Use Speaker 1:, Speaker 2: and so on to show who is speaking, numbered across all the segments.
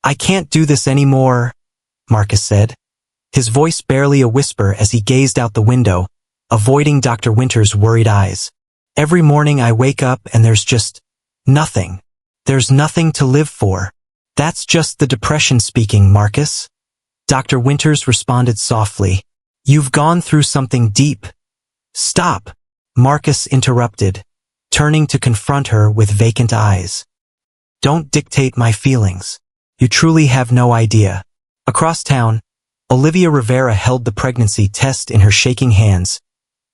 Speaker 1: I can't do this anymore, Marcus said, his voice barely a whisper as he gazed out the window, avoiding Dr. Winter's worried eyes. Every morning I wake up and there's just nothing. There's nothing to live for. That's just the depression speaking, Marcus. Dr. Winters responded softly. You've gone through something deep. Stop, Marcus interrupted, turning to confront her with vacant eyes. Don't dictate my feelings. You truly have no idea. Across town, Olivia Rivera held the pregnancy test in her shaking hands,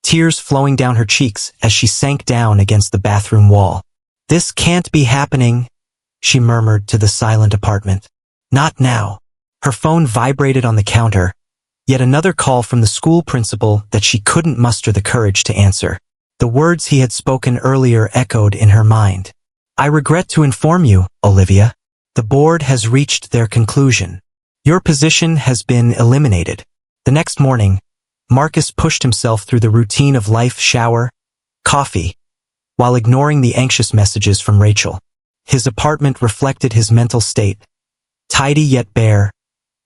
Speaker 1: tears flowing down her cheeks as she sank down against the bathroom wall. This can't be happening, she murmured to the silent apartment. Not now. Her phone vibrated on the counter, yet another call from the school principal that she couldn't muster the courage to answer. The words he had spoken earlier echoed in her mind. I regret to inform you, Olivia. The board has reached their conclusion. Your position has been eliminated. The next morning, Marcus pushed himself through the routine of life, shower, coffee, while ignoring the anxious messages from Rachel. His apartment reflected his mental state, tidy yet bare,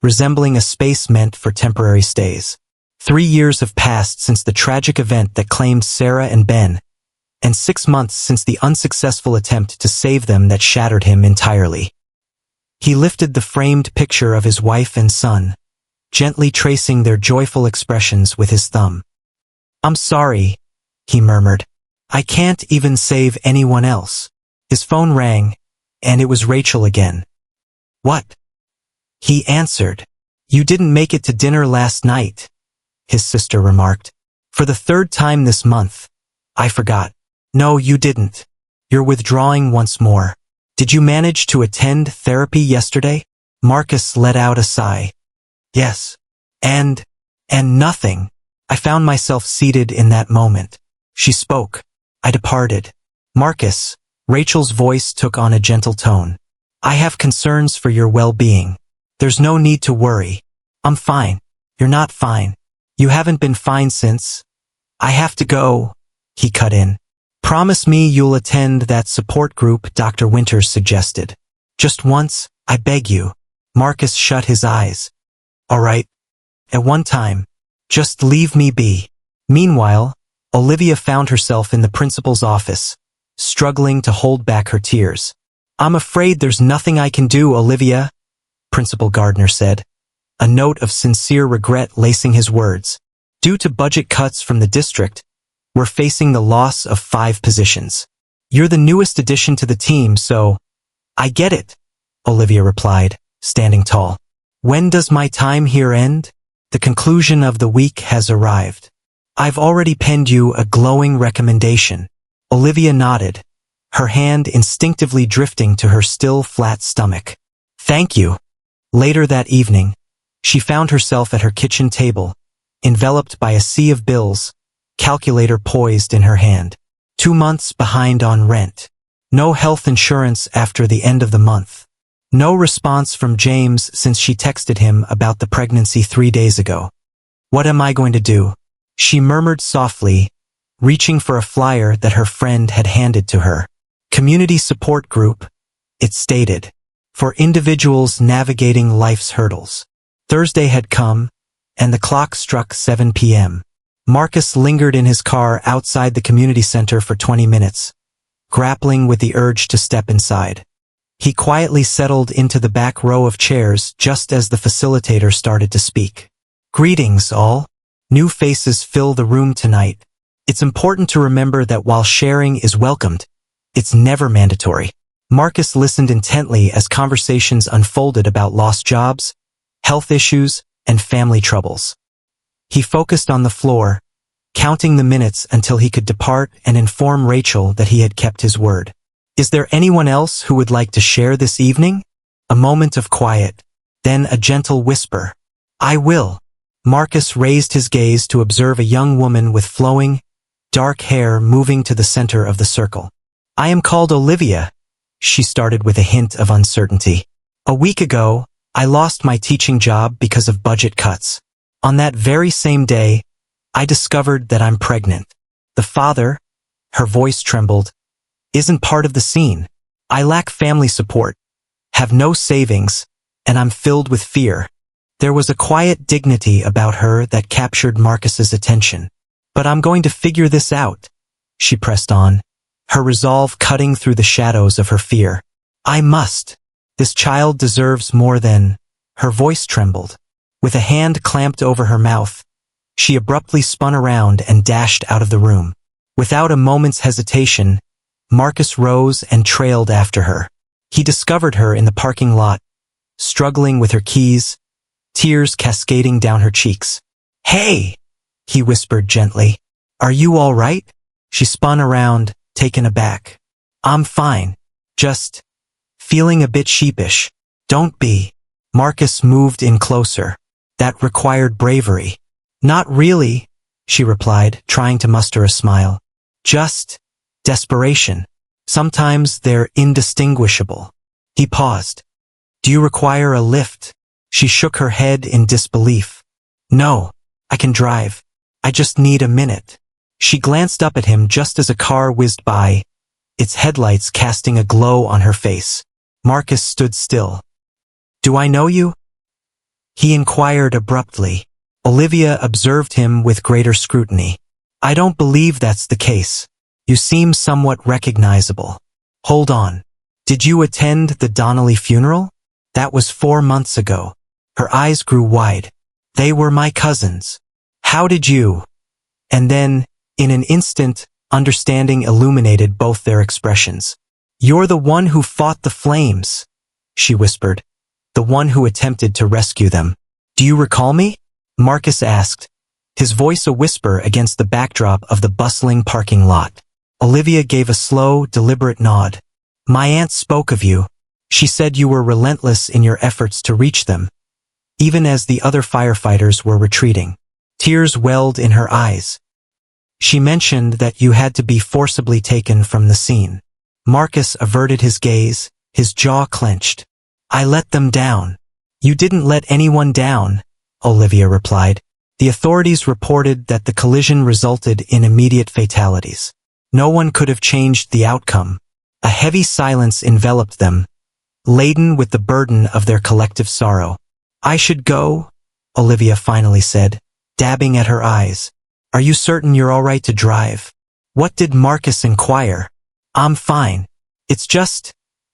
Speaker 1: resembling a space meant for temporary stays. 3 years have passed since the tragic event that claimed Sarah and Ben, and 6 months since the unsuccessful attempt to save them that shattered him entirely. He lifted the framed picture of his wife and son, gently tracing their joyful expressions with his thumb. I'm sorry, he murmured. I can't even save anyone else. His phone rang, and it was Rachel again. What? He answered. You didn't make it to dinner last night, his sister remarked. For the 3rd time this month. I forgot. No, you didn't. You're withdrawing once more. Did you manage to attend therapy yesterday? Marcus let out a sigh. Yes. And nothing. I found myself seated in that moment. She spoke. I departed. Marcus, Rachel's voice took on a gentle tone. I have concerns for your well-being. There's no need to worry. I'm fine. You're not fine. You haven't been fine since. I have to go, he cut in. Promise me you'll attend that support group Dr. Winters suggested. Just once, I beg you. Marcus shut his eyes. All right. At one time. Just leave me be. Meanwhile, Olivia found herself in the principal's office, struggling to hold back her tears. I'm afraid there's nothing I can do, Olivia, Principal Gardner said, a note of sincere regret lacing his words. Due to budget cuts from the district, we're facing the loss of 5 positions. You're the newest addition to the team, so I get it, Olivia replied, standing tall. When does my time here end? The conclusion of the week has arrived. I've already penned you a glowing recommendation. Olivia nodded, her hand instinctively drifting to her still flat stomach. Thank you. Later that evening, she found herself at her kitchen table, enveloped by a sea of bills, calculator poised in her hand. 2 months behind on rent. No health insurance after the end of the month. No response from James since she texted him about the pregnancy 3 days ago. What am I going to do? She murmured softly, reaching for a flyer that her friend had handed to her. Community support group, it stated, for individuals navigating life's hurdles. Thursday had come, and the clock struck 7 p.m. Marcus lingered in his car outside the community center for 20 minutes, grappling with the urge to step inside. He quietly settled into the back row of chairs just as the facilitator started to speak. Greetings, all. New faces fill the room tonight. It's important to remember that while sharing is welcomed, it's never mandatory. Marcus listened intently as conversations unfolded about lost jobs, health issues, and family troubles. He focused on the floor, counting the minutes until he could depart and inform Rachel that he had kept his word. Is there anyone else who would like to share this evening? A moment of quiet, then a gentle whisper. I will. Marcus raised his gaze to observe a young woman with flowing, dark hair moving to the center of the circle. I am called Olivia, she started with a hint of uncertainty. A week ago, I lost my teaching job because of budget cuts. On that very same day, I discovered that I'm pregnant. The father, her voice trembled, isn't part of the scene. I lack family support, have no savings, and I'm filled with fear." There was a quiet dignity about her that captured Marcus's attention. "But I'm going to figure this out," she pressed on, her resolve cutting through the shadows of her fear. "I must. This child deserves more than—" Her voice trembled. With a hand clamped over her mouth, she abruptly spun around and dashed out of the room. Without a moment's hesitation, Marcus rose and trailed after her. He discovered her in the parking lot, struggling with her keys, tears cascading down her cheeks. "Hey!" he whispered gently. "Are you all right?" She spun around, taken aback. "I'm fine. Just feeling a bit sheepish." "Don't be." Marcus moved in closer. "That required bravery." "Not really," she replied, trying to muster a smile. "Just desperation. Sometimes they're indistinguishable." He paused. "Do you require a lift?" She shook her head in disbelief. "No, I can drive. I just need a minute." She glanced up at him just as a car whizzed by, its headlights casting a glow on her face. Marcus stood still. "Do I know you?" he inquired abruptly. Olivia observed him with greater scrutiny. "I don't believe that's the case. You seem somewhat recognizable." "Hold on. Did you attend the Donnelly funeral?" "That was 4 months ago." Her eyes grew wide. "They were my cousins." "How did you—" And then, in an instant, understanding illuminated both their expressions. "You're the one who fought the flames," she whispered. "The one who attempted to rescue them." "Do you recall me?" Marcus asked, his voice a whisper against the backdrop of the bustling parking lot. Olivia gave a slow, deliberate nod. "My aunt spoke of you. She said you were relentless in your efforts to reach them, even as the other firefighters were retreating." Tears welled in her eyes. "She mentioned that you had to be forcibly taken from the scene." Marcus averted his gaze, his jaw clenched. "I let them down." "You didn't let anyone down," Olivia replied. "The authorities reported that the collision resulted in immediate fatalities. No one could have changed the outcome." A heavy silence enveloped them, laden with the burden of their collective sorrow. "I should go," Olivia finally said, dabbing at her eyes. "Are you certain you're all right to drive?" "What did Marcus inquire?" "I'm fine. It's just—"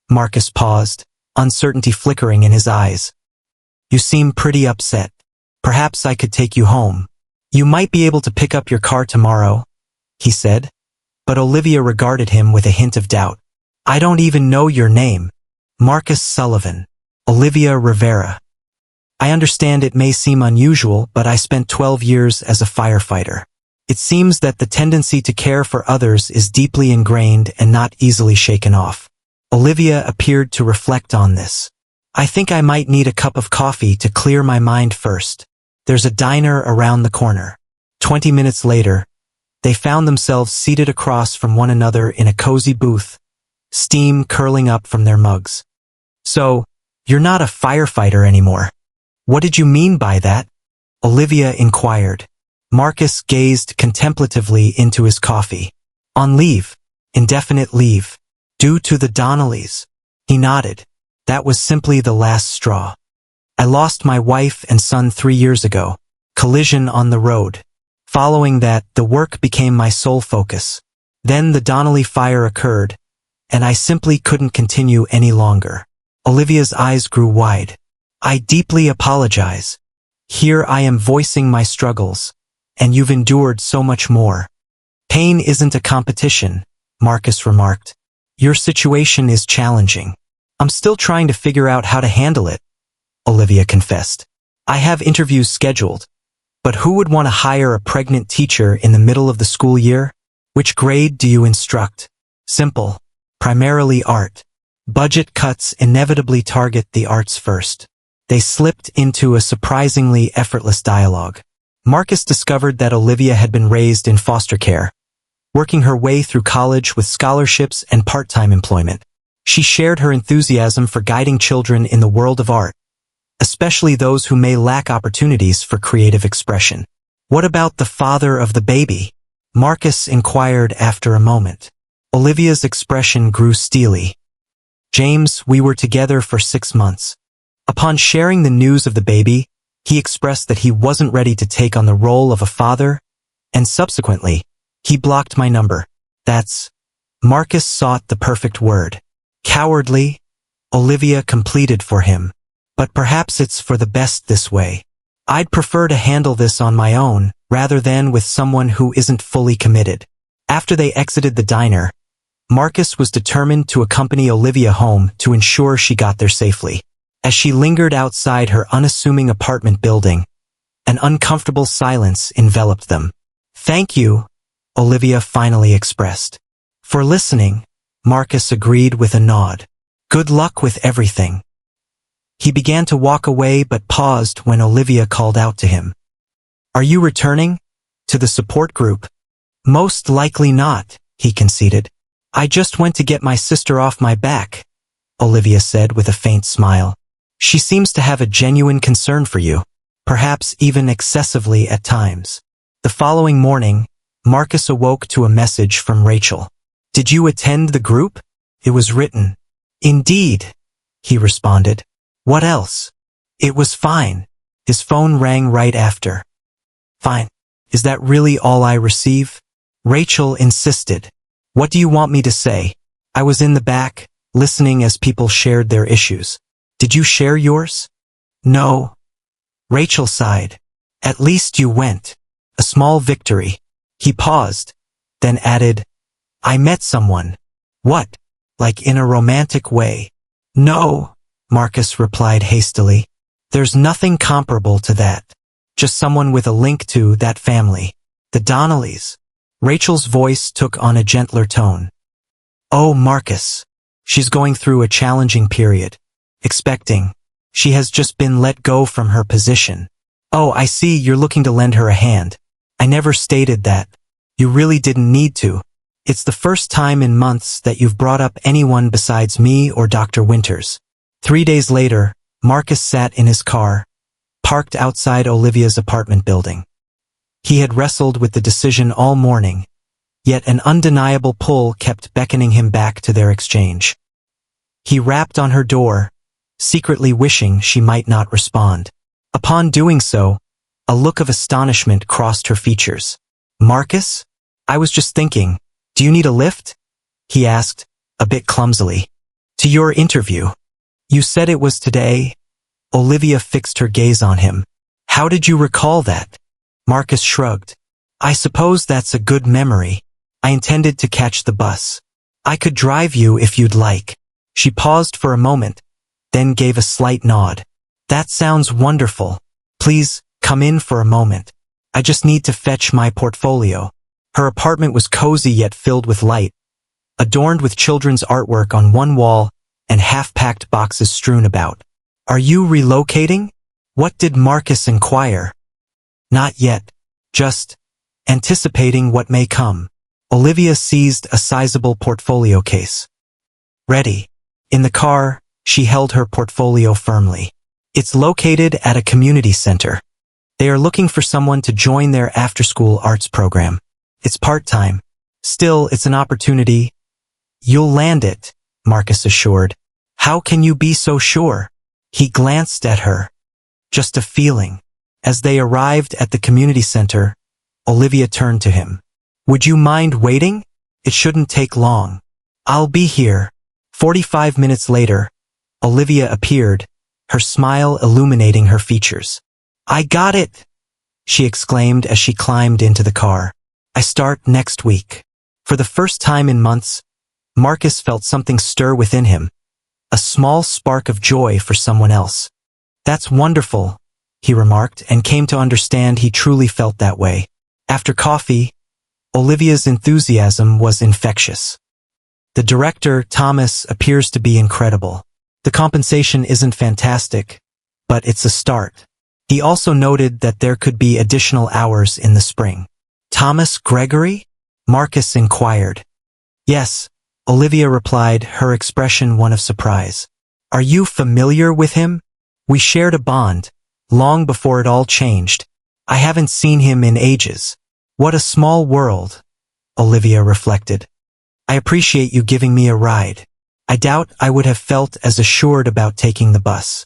Speaker 1: Marcus paused, uncertainty flickering in his eyes. "You seem pretty upset. Perhaps I could take you home. You might be able to pick up your car tomorrow," he said. But Olivia regarded him with a hint of doubt. "I don't even know your name." "Marcus Sullivan. Olivia Rivera." "I understand it may seem unusual, but I spent 12 years as a firefighter. It seems that the tendency to care for others is deeply ingrained and not easily shaken off." Olivia appeared to reflect on this. "I think I might need a cup of coffee to clear my mind first. There's a diner around the corner." 20 minutes later, they found themselves seated across from one another in a cozy booth, steam curling up from their mugs. "So, you're not a firefighter anymore. What did you mean by that?" Olivia inquired. Marcus gazed contemplatively into his coffee. "On leave. Indefinite leave. Due to the Donnellys." He nodded. "That was simply the last straw. I lost my wife and son 3 years ago. Collision on the road. Following that, the work became my sole focus. Then the Donnelly fire occurred, and I simply couldn't continue any longer." Olivia's eyes grew wide. "I deeply apologize. Here I am voicing my struggles, and you've endured so much more." "Pain isn't a competition," Marcus remarked. "Your situation is challenging." "I'm still trying to figure out how to handle it," Olivia confessed. "I have interviews scheduled, but who would want to hire a pregnant teacher in the middle of the school year?" "Which grade do you instruct?" "Simple. Primarily art. Budget cuts inevitably target the arts first." They slipped into a surprisingly effortless dialogue. Marcus discovered that Olivia had been raised in foster care, working her way through college with scholarships and part-time employment. She shared her enthusiasm for guiding children in the world of art, especially those who may lack opportunities for creative expression. "What about the father of the baby?" Marcus inquired after a moment. Olivia's expression grew steely. "James, we were together for 6 months. Upon sharing the news of the baby, he expressed that he wasn't ready to take on the role of a father, and subsequently, he blocked my number. That's... Marcus sought the perfect word. Cowardly, Olivia completed for him. But perhaps it's for the best this way. I'd prefer to handle this on my own, rather than with someone who isn't fully committed. After they exited the diner, Marcus was determined to accompany Olivia home to ensure she got there safely. As she lingered outside her unassuming apartment building, an uncomfortable silence enveloped them. "Thank you," Olivia finally expressed. "For listening," Marcus agreed with a nod. "Good luck with everything." He began to walk away but paused when Olivia called out to him. "Are you returning? To the support group?" "Most likely not," he conceded. "I just went to get my sister off my back," Olivia said with a faint smile. "She seems to have a genuine concern for you, perhaps even excessively at times." The following morning, Marcus awoke to a message from Rachel. "Did you attend the group?" It was written. "Indeed," he responded. "What else?" "It was fine." His phone rang right after. "Fine. Is that really all I receive?" Rachel insisted. "What do you want me to say?" "I was in the back, listening as people shared their issues." "Did you share yours?" "No." Rachel sighed. "At least you went. A small victory." He paused, then added, "I met someone." "What? Like in a romantic way?" "No," Marcus replied hastily. "There's nothing comparable to that. Just someone with a link to that family. The Donnellys." Rachel's voice took on a gentler tone. "Oh, Marcus. She's going through a challenging period. Expecting. She has just been let go from her position." "Oh, I see, you're looking to lend her a hand. I never stated that. You really didn't need to. It's the first time in months that you've brought up anyone besides me or Dr. Winters." 3 days later, Marcus sat in his car, parked outside Olivia's apartment building. He had wrestled with the decision all morning, yet an undeniable pull kept beckoning him back to their exchange. He rapped on her door, secretly wishing she might not respond. Upon doing so, a look of astonishment crossed her features. "Marcus? I was just thinking, do you need a lift?" he asked, a bit clumsily. "To your interview. You said it was today?" Olivia fixed her gaze on him. "How did you recall that?" Marcus shrugged. "I suppose that's a good memory. I intended to catch the bus. I could drive you if you'd like." She paused for a moment, then gave a slight nod. "That sounds wonderful. Please, come in for a moment. I just need to fetch my portfolio." Her apartment was cozy yet filled with light, adorned with children's artwork on one wall and half-packed boxes strewn about. "Are you relocating?" What did Marcus inquire? "Not yet. Just anticipating what may come." Olivia seized a sizable portfolio case. "Ready." In the car, she held her portfolio firmly. "It's located at a community center. They are looking for someone to join their after-school arts program. It's part-time. Still, it's an opportunity." "You'll land it," Marcus assured. "How can you be so sure?" He glanced at her. "Just a feeling." As they arrived at the community center, Olivia turned to him. "Would you mind waiting? It shouldn't take long." "I'll be here." 45 minutes later, Olivia appeared, her smile illuminating her features. "I got it!" she exclaimed as she climbed into the car. "I start next week." For the first time in months, Marcus felt something stir within him, a small spark of joy for someone else. "That's wonderful," he remarked, and came to understand he truly felt that way. After coffee, Olivia's enthusiasm was infectious. "The director, Thomas, appears to be incredible. The compensation isn't fantastic, but it's a start." He also noted that there could be additional hours in the spring. "Thomas Gregory?" Marcus inquired. "Yes," Olivia replied, her expression one of surprise. "Are you familiar with him? We shared a bond, long before it all changed. I haven't seen him in ages." "What a small world," Olivia reflected. "I appreciate you giving me a ride. I doubt I would have felt as assured about taking the bus."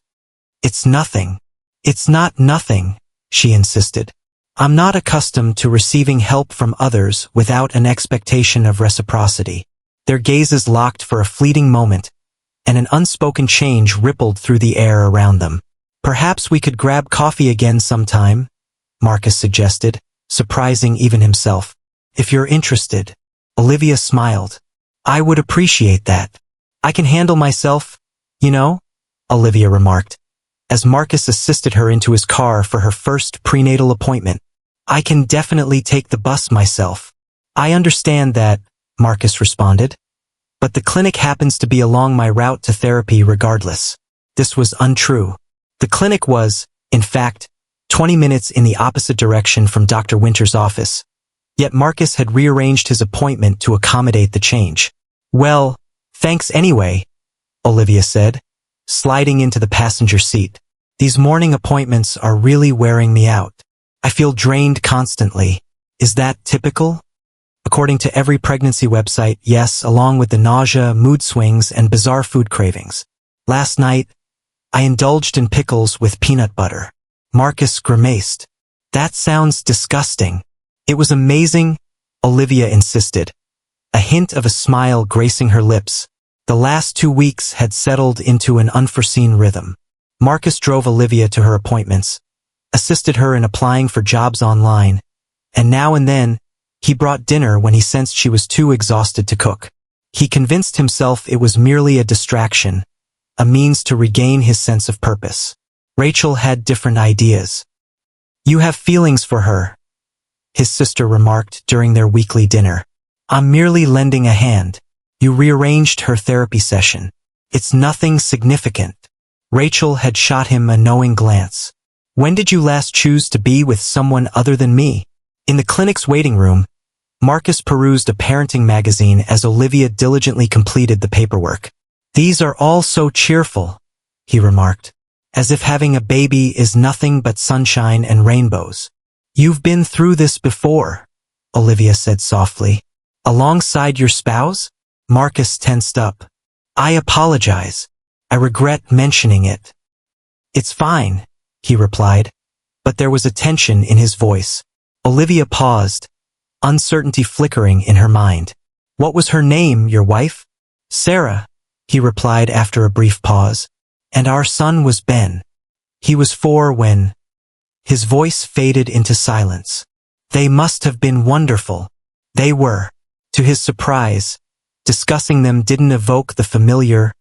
Speaker 1: It's nothing. It's not nothing, she insisted. I'm not accustomed to receiving help from others without an expectation of reciprocity. Their gazes locked for a fleeting moment, and an unspoken change rippled through the air around them. Perhaps we could grab coffee again sometime, Marcus suggested, surprising even himself. If you're interested. Olivia smiled. I would appreciate that. I can handle myself, you know, Olivia remarked, as Marcus assisted her into his car for her first prenatal appointment. I can definitely take the bus myself. I understand that, Marcus responded. But the clinic happens to be along my route to therapy regardless. This was untrue. The clinic was, in fact, 20 minutes in the opposite direction from Dr. Winter's office. Yet Marcus had rearranged his appointment to accommodate the change. Well, thanks anyway, Olivia said, sliding into the passenger seat. These morning appointments are really wearing me out. I feel drained constantly. Is that typical? According to every pregnancy website, yes, along with the nausea, mood swings, and bizarre food cravings. Last night, I indulged in pickles with peanut butter. Marcus grimaced. That sounds disgusting. It was amazing, Olivia insisted, a hint of a smile gracing her lips. The last 2 weeks had settled into an unforeseen rhythm. Marcus drove Olivia to her appointments, assisted her in applying for jobs online, and now and then, he brought dinner when he sensed she was too exhausted to cook. He convinced himself it was merely a distraction, a means to regain his sense of purpose. Rachel had different ideas. You have feelings for her, his sister remarked during their weekly dinner. I'm merely lending a hand. You rearranged her therapy session. It's nothing significant. Rachel had shot him a knowing glance. When did you last choose to be with someone other than me? In the clinic's waiting room, Marcus perused a parenting magazine as Olivia diligently completed the paperwork. These are all so cheerful, he remarked, as if having a baby is nothing but sunshine and rainbows. You've been through this before, Olivia said softly. Alongside your spouse? Marcus tensed up. I apologize. I regret mentioning it. It's fine, he replied, but there was a tension in his voice. Olivia paused, uncertainty flickering in her mind. What was her name, your wife? Sarah, he replied after a brief pause. And our son was Ben. He was 4 when... His voice faded into silence. They must have been wonderful. They were. To his surprise, discussing them didn't evoke the familiar,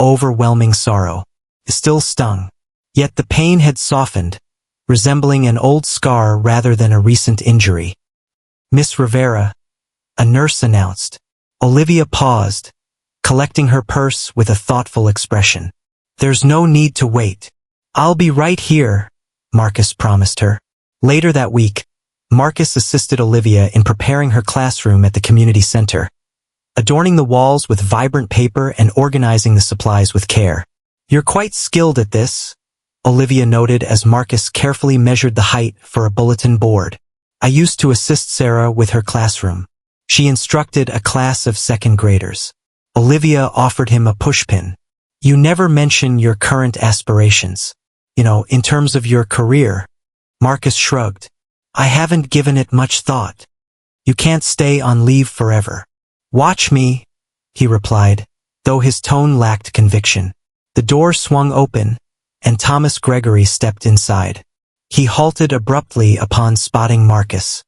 Speaker 1: overwhelming sorrow. It still stung. Yet the pain had softened, resembling an old scar rather than a recent injury. Miss Rivera, a nurse announced. Olivia paused, collecting her purse with a thoughtful expression. There's no need to wait. I'll be right here, Marcus promised her. Later that week, Marcus assisted Olivia in preparing her classroom at the community center, adorning the walls with vibrant paper and organizing the supplies with care. You're quite skilled at this, Olivia noted as Marcus carefully measured the height for a bulletin board. I used to assist Sarah with her classroom. She instructed a class of 2nd graders. Olivia offered him a pushpin. You never mention your current aspirations. In terms of your career. Marcus shrugged. I haven't given it much thought. You can't stay on leave forever. Watch me, he replied, though his tone lacked conviction. The door swung open, and Thomas Gregory stepped inside. He halted abruptly upon spotting Marcus.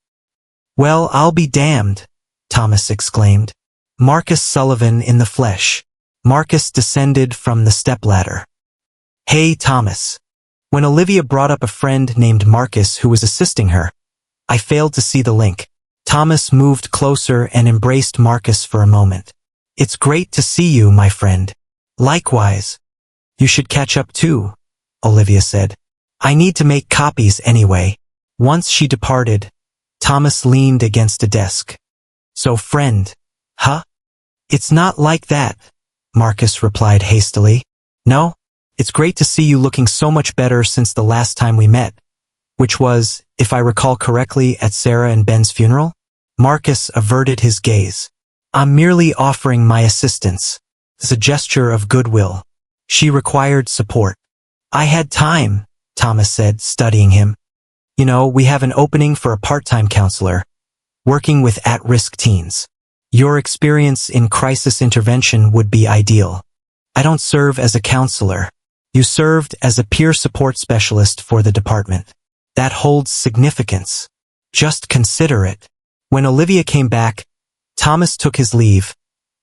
Speaker 1: Well, I'll be damned, Thomas exclaimed. Marcus Sullivan in the flesh. Marcus descended from the stepladder. Hey, Thomas. When Olivia brought up a friend named Marcus who was assisting her, I failed to see the link. Thomas moved closer and embraced Marcus for a moment. It's great to see you, my friend. Likewise. You should catch up too, Olivia said. I need to make copies anyway. Once she departed, Thomas leaned against a desk. So friend, huh? It's not like that, Marcus replied hastily. No? It's great to see you looking so much better since the last time we met, which was, if I recall correctly, at Sarah and Ben's funeral? Marcus averted his gaze. I'm merely offering my assistance. It's a gesture of goodwill. She required support. I had time, Thomas said, studying him. You know, we have an opening for a part-time counselor, working with at-risk teens. Your experience in crisis intervention would be ideal. I don't serve as a counselor. You served as a peer support specialist for the department. That holds significance. Just consider it. When Olivia came back, Thomas took his leave,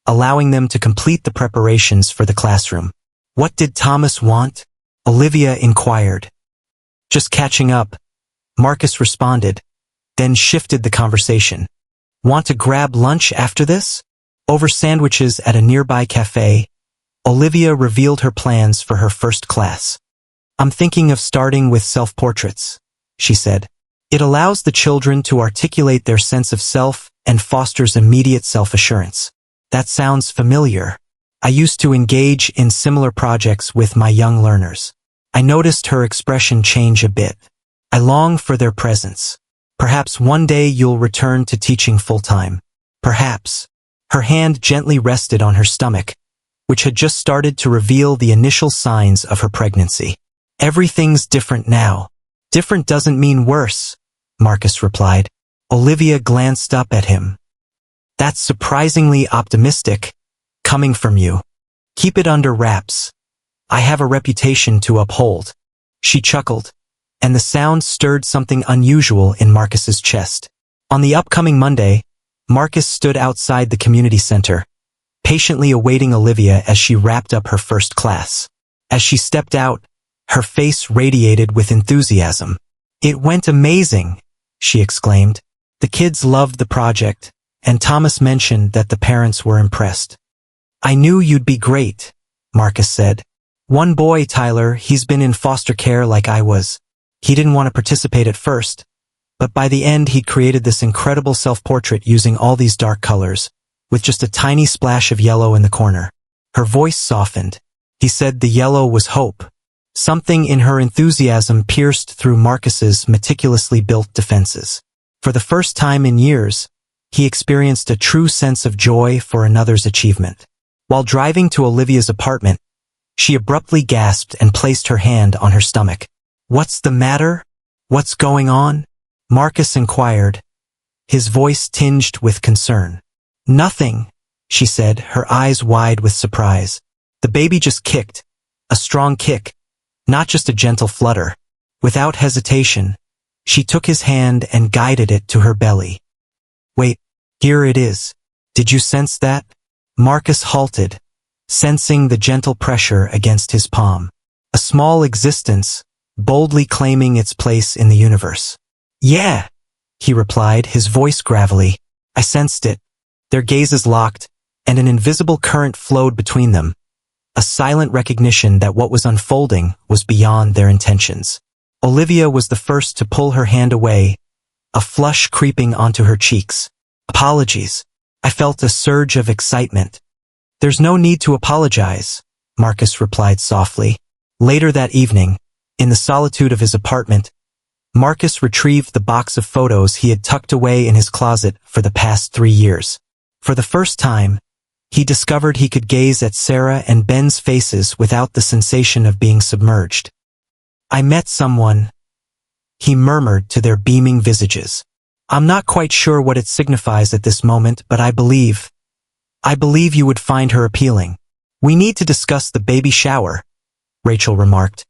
Speaker 1: allowing them to complete the preparations for the classroom. What did Thomas want? Olivia inquired. Just catching up, Marcus responded, then shifted the conversation. Want to grab lunch after this? Over sandwiches at a nearby cafe, Olivia revealed her plans for her first class. I'm thinking of starting with self-portraits, she said. It allows the children to articulate their sense of self and fosters immediate self-assurance. That sounds familiar. I used to engage in similar projects with my young learners. I noticed her expression change a bit. I long for their presence. Perhaps one day you'll return to teaching full-time. Perhaps. Her hand gently rested on her stomach, which had just started to reveal the initial signs of her pregnancy. Everything's different now. Different doesn't mean worse, Marcus replied. Olivia glanced up at him. That's surprisingly optimistic, coming from you. Keep it under wraps. I have a reputation to uphold. She chuckled, and the sound stirred something unusual in Marcus's chest. On the upcoming Monday, Marcus stood outside the community center, patiently awaiting Olivia as she wrapped up her first class. As she stepped out, her face radiated with enthusiasm. It went amazing, she exclaimed. The kids loved the project, and Thomas mentioned that the parents were impressed. I knew you'd be great, Marcus said. One boy, Tyler, he's been in foster care like I was. He didn't want to participate at first, but by the end he'd created this incredible self-portrait using all these dark colors, with just a tiny splash of yellow in the corner. Her voice softened. He said the yellow was hope. Something in her enthusiasm pierced through Marcus's meticulously built defenses. For the first time in years, he experienced a true sense of joy for another's achievement. While driving to Olivia's apartment, she abruptly gasped and placed her hand on her stomach. What's the matter? What's going on? Marcus inquired, his voice tinged with concern. Nothing, she said, her eyes wide with surprise. The baby just kicked. A strong kick, not just a gentle flutter. Without hesitation, she took his hand and guided it to her belly. Wait, here it is. Did you sense that? Marcus halted, sensing the gentle pressure against his palm. A small existence, boldly claiming its place in the universe. Yeah, he replied, his voice gravelly. I sensed it. Their gazes locked, and an invisible current flowed between them, a silent recognition that what was unfolding was beyond their intentions. Olivia was the first to pull her hand away, a flush creeping onto her cheeks. Apologies. I felt a surge of excitement. There's no need to apologize, Marcus replied softly. Later that evening, in the solitude of his apartment, Marcus retrieved the box of photos he had tucked away in his closet for the past 3 years. For the first time, he discovered he could gaze at Sarah and Ben's faces without the sensation of being submerged. I met someone, he murmured to their beaming visages. I'm not quite sure what it signifies at this moment, but I believe you would find her appealing. We need to discuss the baby shower, Rachel remarked,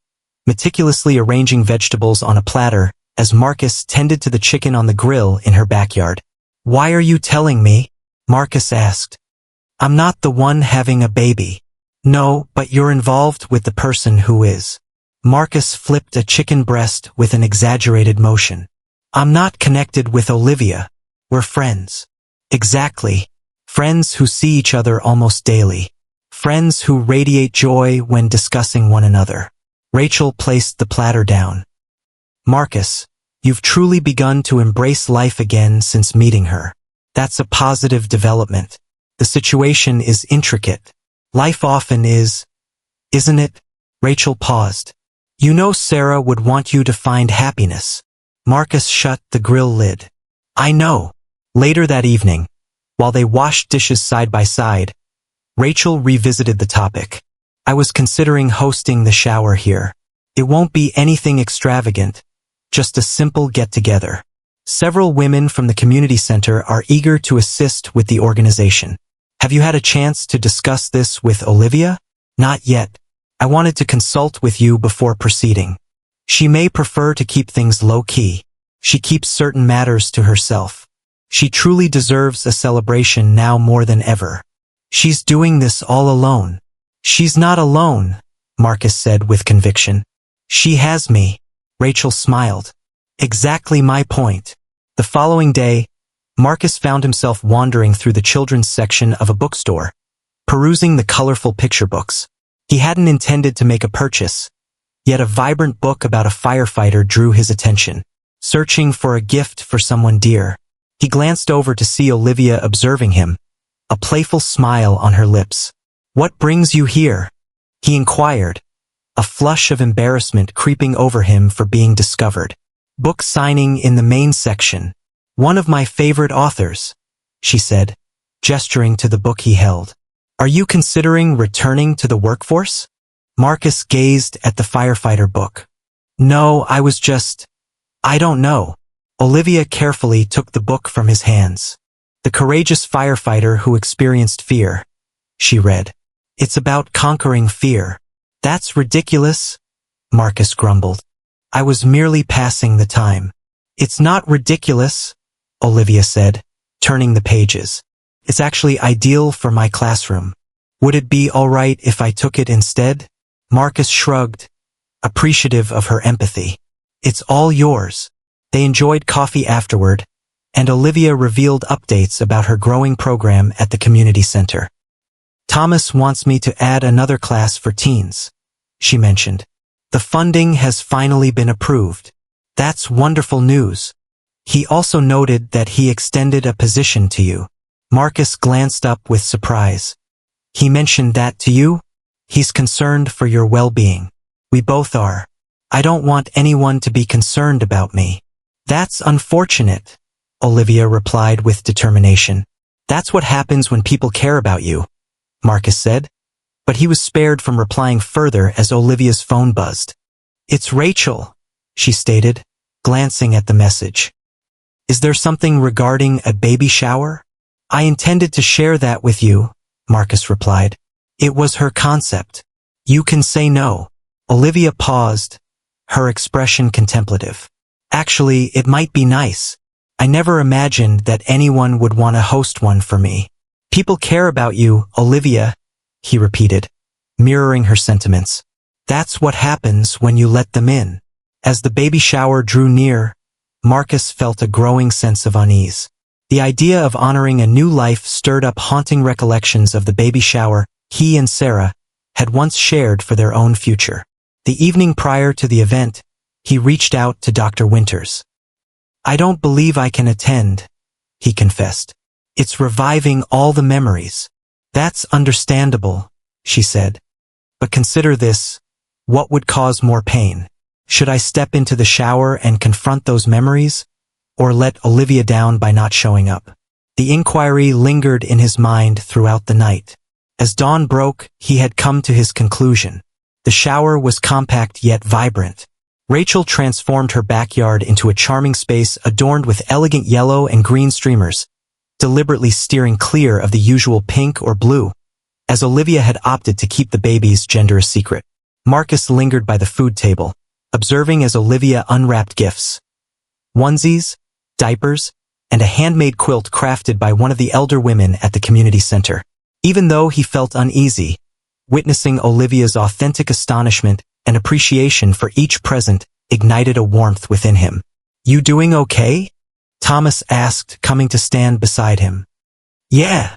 Speaker 1: meticulously arranging vegetables on a platter as Marcus tended to the chicken on the grill in her backyard. Why are you telling me? Marcus asked. I'm not the one having a baby. No, but you're involved with the person who is. Marcus flipped a chicken breast with an exaggerated motion. I'm not connected with Olivia. We're friends. Exactly. Friends who see each other almost daily. Friends who radiate joy when discussing one another. Rachel placed the platter down. Marcus, you've truly begun to embrace life again since meeting her. That's a positive development. The situation is intricate. Life often is, isn't it? Rachel paused. You know Sarah would want you to find happiness. Marcus shut the grill lid. I know. Later that evening, while they washed dishes side by side, Rachel revisited the topic. I was considering hosting the shower here. It won't be anything extravagant, just a simple get-together. Several women from the community center are eager to assist with the organization. Have you had a chance to discuss this with Olivia? Not yet. I wanted to consult with you before proceeding. She may prefer to keep things low-key. She keeps certain matters to herself. She truly deserves a celebration now more than ever. She's doing this all alone. She's not alone, Marcus said with conviction. She has me. Rachel smiled. Exactly my point. The following day, Marcus found himself wandering through the children's section of a bookstore, perusing the colorful picture books. He hadn't intended to make a purchase, yet a vibrant book about a firefighter drew his attention. Searching for a gift for someone dear, he glanced over to see Olivia observing him, a playful smile on her lips. "What brings you here?" he inquired, a flush of embarrassment creeping over him for being discovered. "Book signing in the main section. One of my favorite authors," she said, gesturing to the book he held. "Are you considering returning to the workforce?" Marcus gazed at the firefighter book. "No, I don't know." Olivia carefully took the book from his hands. "The Courageous Firefighter Who Experienced Fear," she read. "It's about conquering fear." "That's ridiculous," Marcus grumbled. "I was merely passing the time." "It's not ridiculous," Olivia said, turning the pages. "It's actually ideal for my classroom. Would it be all right if I took it instead?" Marcus shrugged, appreciative of her empathy. "It's all yours." They enjoyed coffee afterward, and Olivia revealed updates about her growing program at the community center. "Thomas wants me to add another class for teens," she mentioned. "The funding has finally been approved." "That's wonderful news." "He also noted that he extended a position to you." Marcus glanced up with surprise. "He mentioned that to you?" "He's concerned for your well-being." "We both are. I don't want anyone to be concerned about me." "That's unfortunate," Olivia replied with determination. "That's what happens when people care about you," Marcus said, but he was spared from replying further as Olivia's phone buzzed. "It's Rachel," she stated, glancing at the message. "Is there something regarding a baby shower?" "I intended to share that with you," Marcus replied. "It was her concept. You can say no." Olivia paused, her expression contemplative. "Actually, it might be nice. I never imagined that anyone would want to host one for me." "People care about you, Olivia," he repeated, mirroring her sentiments. "That's what happens when you let them in." As the baby shower drew near, Marcus felt a growing sense of unease. The idea of honoring a new life stirred up haunting recollections of the baby shower he and Sarah had once shared for their own future. The evening prior to the event, he reached out to Dr. Winters. "I don't believe I can attend," he confessed. "It's reviving all the memories." "That's understandable," she said. "But consider this, what would cause more pain? Should I step into the shower and confront those memories, or let Olivia down by not showing up?" The inquiry lingered in his mind throughout the night. As dawn broke, he had come to his conclusion. The shower was compact yet vibrant. Rachel transformed her backyard into a charming space adorned with elegant yellow and green streamers, deliberately steering clear of the usual pink or blue, as Olivia had opted to keep the baby's gender a secret. Marcus lingered by the food table, observing as Olivia unwrapped gifts. Onesies, diapers, and a handmade quilt crafted by one of the elder women at the community center. Even though he felt uneasy, witnessing Olivia's authentic astonishment and appreciation for each present ignited a warmth within him. "You doing okay?" Thomas asked, coming to stand beside him. "Yeah,"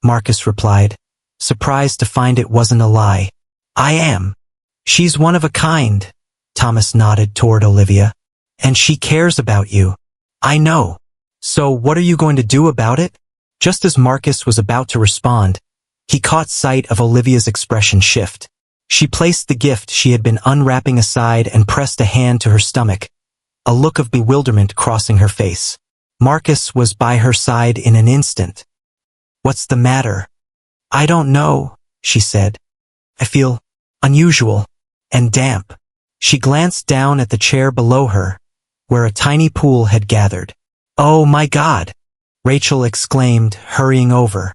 Speaker 1: Marcus replied, surprised to find it wasn't a lie. "I am." "She's one of a kind," Thomas nodded toward Olivia. "And she cares about you." "I know. So what are you going to do about it?" Just as Marcus was about to respond, he caught sight of Olivia's expression shift. She placed the gift she had been unwrapping aside and pressed a hand to her stomach, a look of bewilderment crossing her face. Marcus was by her side in an instant. "What's the matter?" "I don't know," she said. "I feel unusual and damp." She glanced down at the chair below her, where a tiny pool had gathered. "Oh my God!" Rachel exclaimed, hurrying over.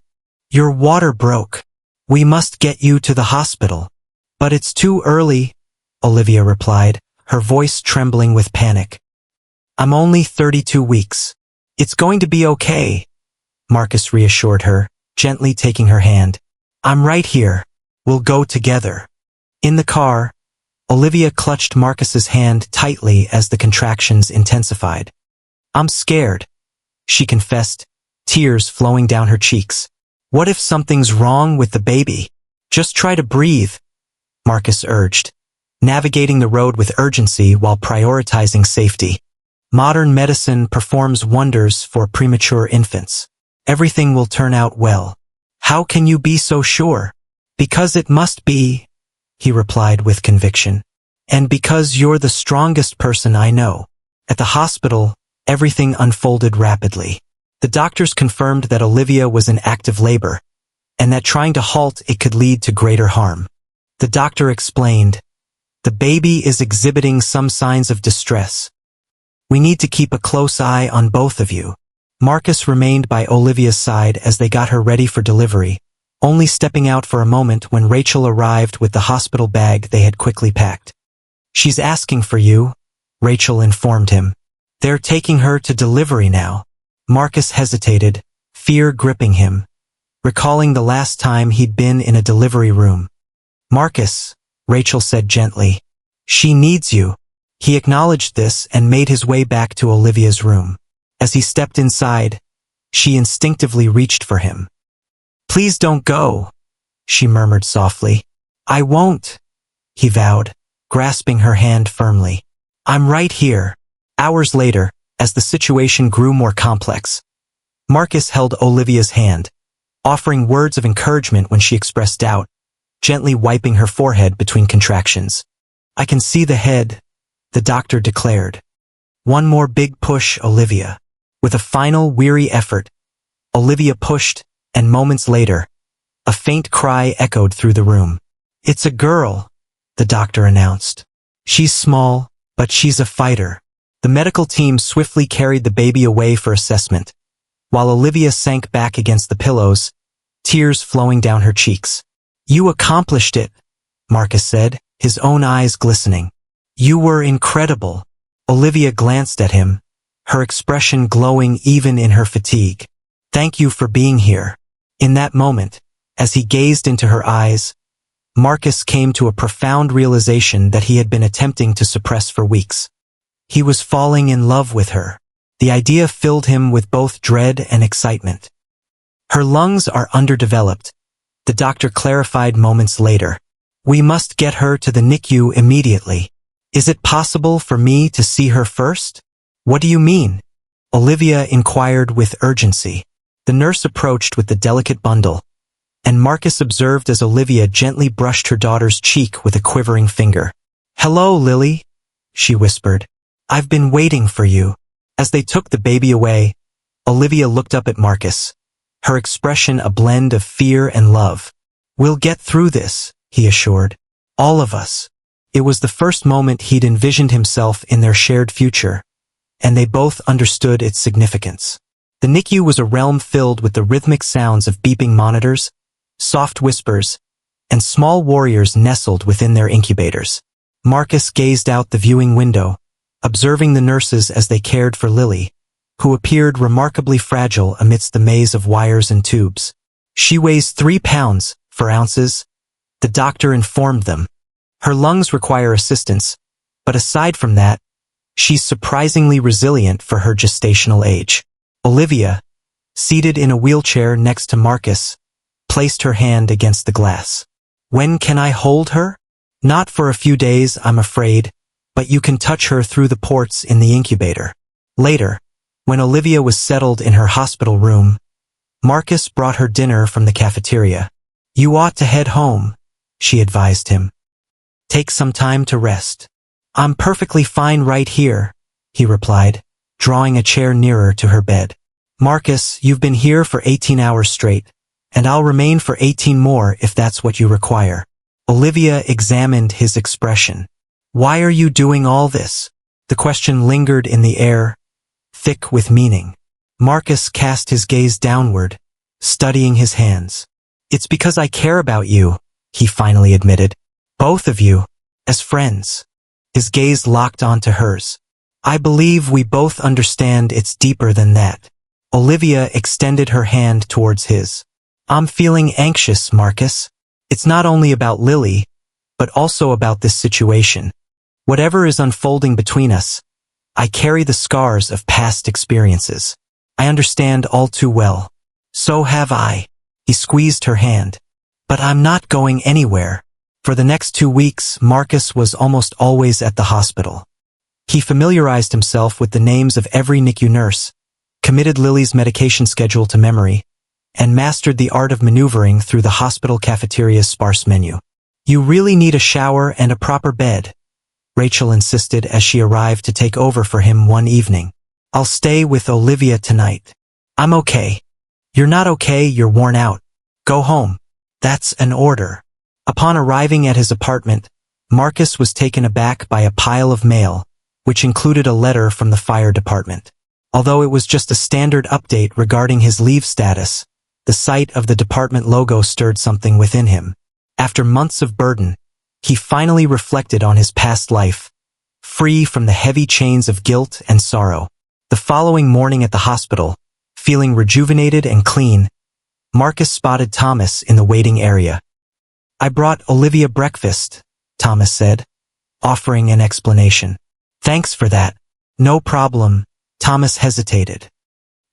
Speaker 1: "Your water broke. We must get you to the hospital." "But it's too early," Olivia replied, her voice trembling with panic. "I'm only 32 weeks. It's going to be okay," Marcus reassured her, gently taking her hand. "I'm right here. We'll go together." In the car, Olivia clutched Marcus's hand tightly as the contractions intensified. "I'm scared," she confessed, tears flowing down her cheeks. "What if something's wrong with the baby?" "Just try to breathe," Marcus urged, navigating the road with urgency while prioritizing safety. "Modern medicine performs wonders for premature infants. Everything will turn out well." "How can you be so sure?" "Because it must be," he replied with conviction. "And because you're the strongest person I know." At the hospital, everything unfolded rapidly. The doctors confirmed that Olivia was in active labor, and that trying to halt it could lead to greater harm. The doctor explained, "The baby is exhibiting some signs of distress. We need to keep a close eye on both of you." Marcus remained by Olivia's side as they got her ready for delivery, only stepping out for a moment when Rachel arrived with the hospital bag they had quickly packed. "She's asking for you," Rachel informed him. "They're taking her to delivery now." Marcus hesitated, fear gripping him, recalling the last time he'd been in a delivery room. "Marcus," Rachel said gently, "she needs you." He acknowledged this and made his way back to Olivia's room. As he stepped inside, she instinctively reached for him. "Please don't go," she murmured softly. "I won't," he vowed, grasping her hand firmly. "I'm right here." Hours later, as the situation grew more complex, Marcus held Olivia's hand, offering words of encouragement when she expressed doubt, gently wiping her forehead between contractions. "I can see the head," the doctor declared. "One more big push, Olivia." With a final, weary effort, Olivia pushed, and moments later, a faint cry echoed through the room. "It's a girl," the doctor announced. "She's small, but she's a fighter." The medical team swiftly carried the baby away for assessment, while Olivia sank back against the pillows, tears flowing down her cheeks. "You accomplished it," Marcus said, his own eyes glistening. "You were incredible." Olivia glanced at him, her expression glowing even in her fatigue. "Thank you for being here." In that moment, as he gazed into her eyes, Marcus came to a profound realization that he had been attempting to suppress for weeks. He was falling in love with her. The idea filled him with both dread and excitement. "Her lungs are underdeveloped," the doctor clarified moments later. "We must get her to the NICU immediately." "Is it possible for me to see her first?" "What do you mean?" Olivia inquired with urgency. The nurse approached with the delicate bundle, and Marcus observed as Olivia gently brushed her daughter's cheek with a quivering finger. "Hello, Lily," she whispered. "I've been waiting for you." As they took the baby away, Olivia looked up at Marcus, her expression a blend of fear and love. "We'll get through this," he assured. "All of us." It was the first moment he'd envisioned himself in their shared future, and they both understood its significance. The NICU was a realm filled with the rhythmic sounds of beeping monitors, soft whispers, and small warriors nestled within their incubators. Marcus gazed out the viewing window, observing the nurses as they cared for Lily, who appeared remarkably fragile amidst the maze of wires and tubes. "She weighs 3 pounds, 4 ounces, the doctor informed them. "Her lungs require assistance, but aside from that, she's surprisingly resilient for her gestational age." Olivia, seated in a wheelchair next to Marcus, placed her hand against the glass. "When can I hold her?" "Not for a few days, I'm afraid, but you can touch her through the ports in the incubator." Later, when Olivia was settled in her hospital room, Marcus brought her dinner from the cafeteria. "You ought to head home," she advised him. "Take some time to rest." "I'm perfectly fine right here," he replied, drawing a chair nearer to her bed. "Marcus, you've been here for 18 hours straight, and I'll remain for 18 more if that's what you require." Olivia examined his expression. Why are you doing all this? The question lingered in the air, thick with meaning. Marcus cast his gaze downward, studying his hands. It's because I care about you, he finally admitted. Both of you, as friends. His gaze locked onto hers. I believe we both understand it's deeper than that. Olivia extended her hand towards his. I'm feeling anxious, Marcus. It's not only about Lily, but also about this situation. Whatever is unfolding between us, I carry the scars of past experiences. I understand all too well. So have I. He squeezed her hand. But I'm not going anywhere. For the next 2 weeks, Marcus was almost always at the hospital. He familiarized himself with the names of every NICU nurse, committed Lily's medication schedule to memory, and mastered the art of maneuvering through the hospital cafeteria's sparse menu. You really need a shower and a proper bed, Rachel insisted as she arrived to take over for him one evening. I'll stay with Olivia tonight. I'm okay. You're not okay, you're worn out. Go home. That's an order. Upon arriving at his apartment, Marcus was taken aback by a pile of mail, which included a letter from the fire department. Although it was just a standard update regarding his leave status, the sight of the department logo stirred something within him. After months of burden, he finally reflected on his past life, free from the heavy chains of guilt and sorrow. The following morning at the hospital, feeling rejuvenated and clean, Marcus spotted Thomas in the waiting area. I brought Olivia breakfast, Thomas said, offering an explanation. Thanks for that. No problem, Thomas hesitated.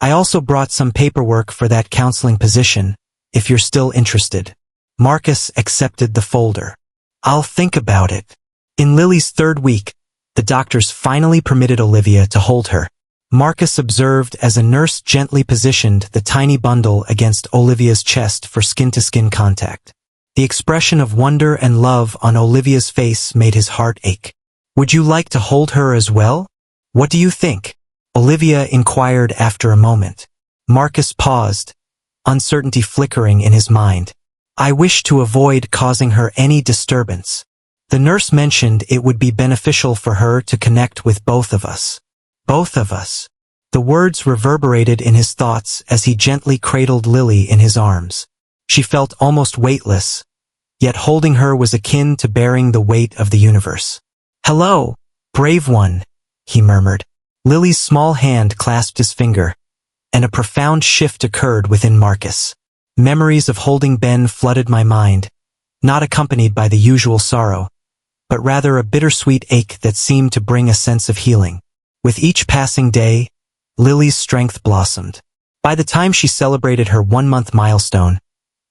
Speaker 1: I also brought some paperwork for that counseling position, if you're still interested. Marcus accepted the folder. I'll think about it. In Lily's 3rd week, the doctors finally permitted Olivia to hold her. Marcus observed as a nurse gently positioned the tiny bundle against Olivia's chest for skin-to-skin contact. The expression of wonder and love on Olivia's face made his heart ache. Would you like to hold her as well? What do you think? Olivia inquired after a moment. Marcus paused, uncertainty flickering in his mind. I wish to avoid causing her any disturbance. The nurse mentioned it would be beneficial for her to connect with both of us. Both of us. The words reverberated in his thoughts as he gently cradled Lily in his arms. She felt almost weightless, yet holding her was akin to bearing the weight of the universe. Hello, brave one, he murmured. Lily's small hand clasped his finger, and a profound shift occurred within Marcus. Memories of holding Ben flooded my mind, not accompanied by the usual sorrow, but rather a bittersweet ache that seemed to bring a sense of healing. With each passing day, Lily's strength blossomed. By the time she celebrated her 1-month milestone,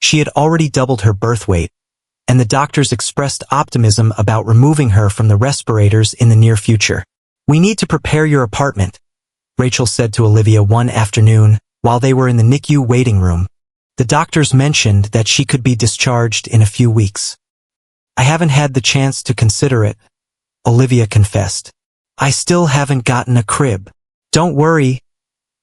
Speaker 1: she had already doubled her birth weight, and the doctors expressed optimism about removing her from the respirators in the near future. We need to prepare your apartment, Rachel said to Olivia one afternoon while they were in the NICU waiting room. The doctors mentioned that she could be discharged in a few weeks. I haven't had the chance to consider it, Olivia confessed. I still haven't gotten a crib. Don't worry,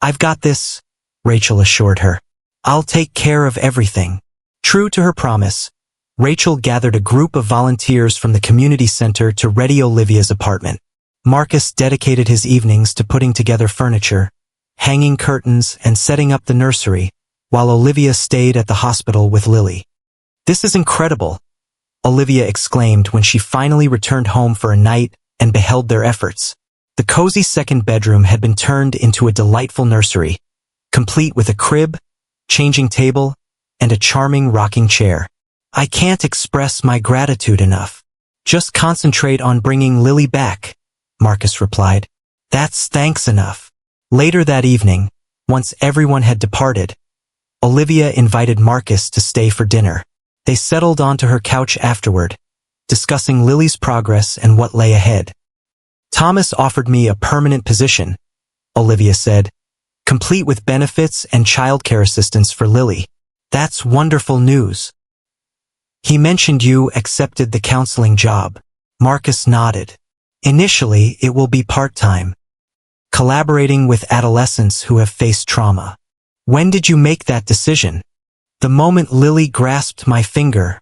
Speaker 1: I've got this, Rachel assured her. I'll take care of everything. True to her promise, Rachel gathered a group of volunteers from the community center to ready Olivia's apartment. Marcus dedicated his evenings to putting together furniture, hanging curtains, and setting up the nursery, while Olivia stayed at the hospital with Lily. This is incredible, Olivia exclaimed when she finally returned home for a night and beheld their efforts. The cozy second bedroom had been turned into a delightful nursery, complete with a crib, changing table, and a charming rocking chair. I can't express my gratitude enough. Just concentrate on bringing Lily back, Marcus replied. That's thanks enough. Later that evening, once everyone had departed, Olivia invited Marcus to stay for dinner. They settled onto her couch afterward, discussing Lily's progress and what lay ahead. Thomas offered me a permanent position, Olivia said, complete with benefits and childcare assistance for Lily. That's wonderful news. He mentioned you accepted the counseling job. Marcus nodded. Initially, it will be part-time, collaborating with adolescents who have faced trauma. When did you make that decision? The moment Lily grasped my finger,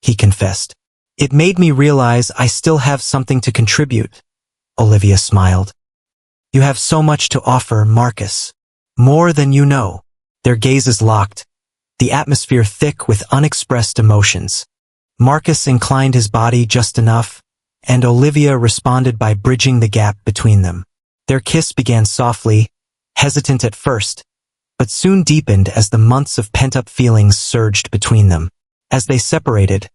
Speaker 1: he confessed. It made me realize I still have something to contribute. Olivia smiled. You have so much to offer, Marcus. More than you know. Their gazes locked, the atmosphere thick with unexpressed emotions. Marcus inclined his body just enough, and Olivia responded by bridging the gap between them. Their kiss began softly, hesitant at first, but soon deepened as the months of pent-up feelings surged between them. As they separated,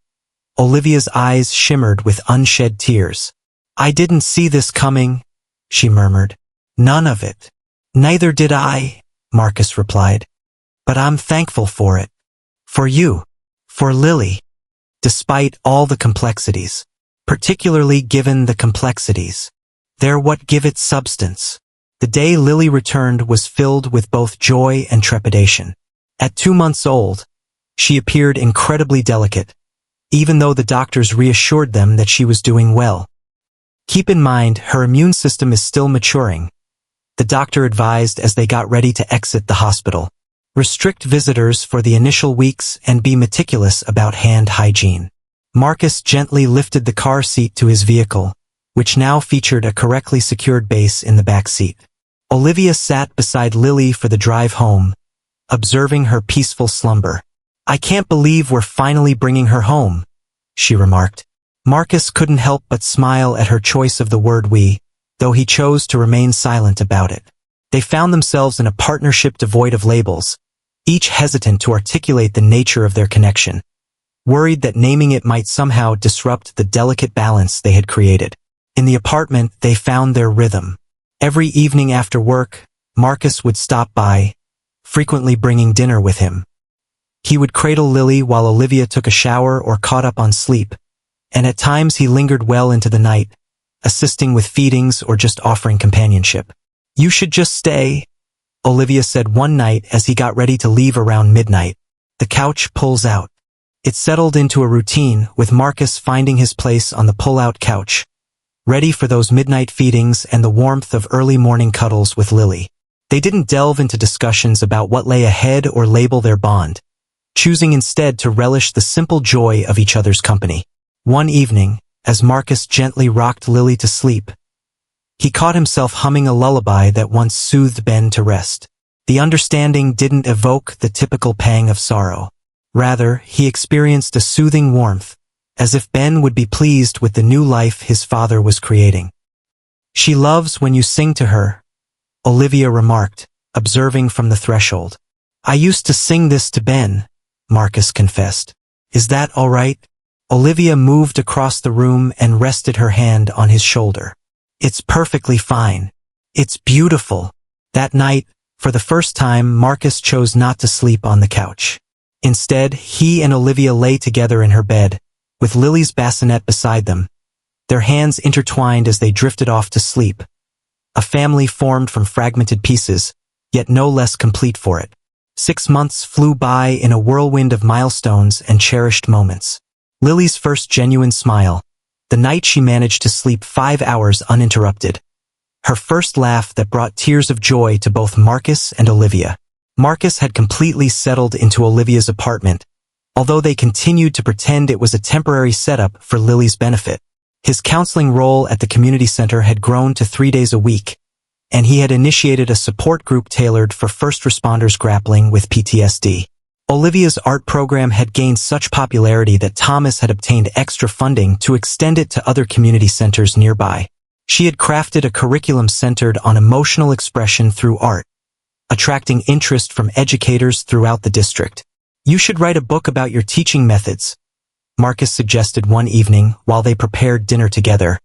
Speaker 1: Olivia's eyes shimmered with unshed tears. I didn't see this coming, she murmured. None of it. Neither did I, Marcus replied. But I'm thankful for it. For you. For Lily. Despite all the complexities. Particularly given the complexities. They're what give it substance. The day Lily returned was filled with both joy and trepidation. At 2 months old, she appeared incredibly delicate, even though the doctors reassured them that she was doing well. Keep in mind, her immune system is still maturing, the doctor advised as they got ready to exit the hospital. Restrict visitors for the initial weeks and be meticulous about hand hygiene. Marcus gently lifted the car seat to his vehicle, which now featured a correctly secured base in the back seat. Olivia sat beside Lily for the drive home, observing her peaceful slumber. I can't believe we're finally bringing her home, she remarked. Marcus couldn't help but smile at her choice of the word we, though he chose to remain silent about it. They found themselves in a partnership devoid of labels, each hesitant to articulate the nature of their connection, worried that naming it might somehow disrupt the delicate balance they had created. In the apartment, they found their rhythm. Every evening after work, Marcus would stop by, frequently bringing dinner with him. He would cradle Lily while Olivia took a shower or caught up on sleep, and at times he lingered well into the night, assisting with feedings or just offering companionship. You should just stay, Olivia said one night as he got ready to leave around midnight. The couch pulls out. It settled into a routine, with Marcus finding his place on the pull-out couch, ready for those midnight feedings and the warmth of early morning cuddles with Lily. They didn't delve into discussions about what lay ahead or label their bond, choosing instead to relish the simple joy of each other's company. One evening, as Marcus gently rocked Lily to sleep, he caught himself humming a lullaby that once soothed Ben to rest. The understanding didn't evoke the typical pang of sorrow. Rather, he experienced a soothing warmth, as if Ben would be pleased with the new life his father was creating. She loves when you sing to her, Olivia remarked, observing from the threshold. I used to sing this to Ben, Marcus confessed. Is that all right? Olivia moved across the room and rested her hand on his shoulder. It's perfectly fine. It's beautiful. That night, for the first time, Marcus chose not to sleep on the couch. Instead, he and Olivia lay together in her bed, with Lily's bassinet beside them, their hands intertwined as they drifted off to sleep. A family formed from fragmented pieces, yet no less complete for it. 6 months flew by in a whirlwind of milestones and cherished moments. Lily's first genuine smile, the night she managed to sleep 5 hours uninterrupted. Her first laugh that brought tears of joy to both Marcus and Olivia. Marcus had completely settled into Olivia's apartment, although they continued to pretend it was a temporary setup for Lily's benefit. His counseling role at the community center had grown to 3 days a week, and he had initiated a support group tailored for first responders grappling with PTSD. Olivia's art program had gained such popularity that Thomas had obtained extra funding to extend it to other community centers nearby. She had crafted a curriculum centered on emotional expression through art, attracting interest from educators throughout the district. You should write a book about your teaching methods, Marcus suggested one evening while they prepared dinner together,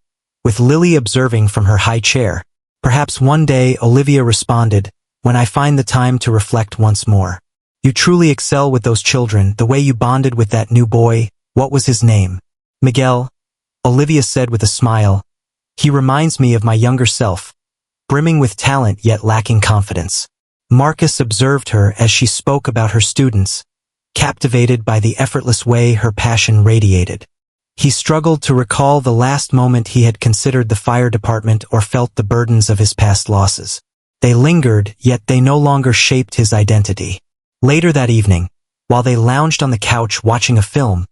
Speaker 1: with Lily observing from her high chair. Perhaps one day, Olivia responded, when I find the time to reflect once more. You truly excel with those children, the way you bonded with that new boy. What was his name? Miguel, Olivia said with a smile. He reminds me of my younger self, brimming with talent yet lacking confidence. Marcus observed her as she spoke about her students, captivated by the effortless way her passion radiated. He struggled to recall the last moment he had considered the fire department or felt the burdens of his past losses. They lingered, yet they no longer shaped his identity. Later that evening, while they lounged on the couch watching a film,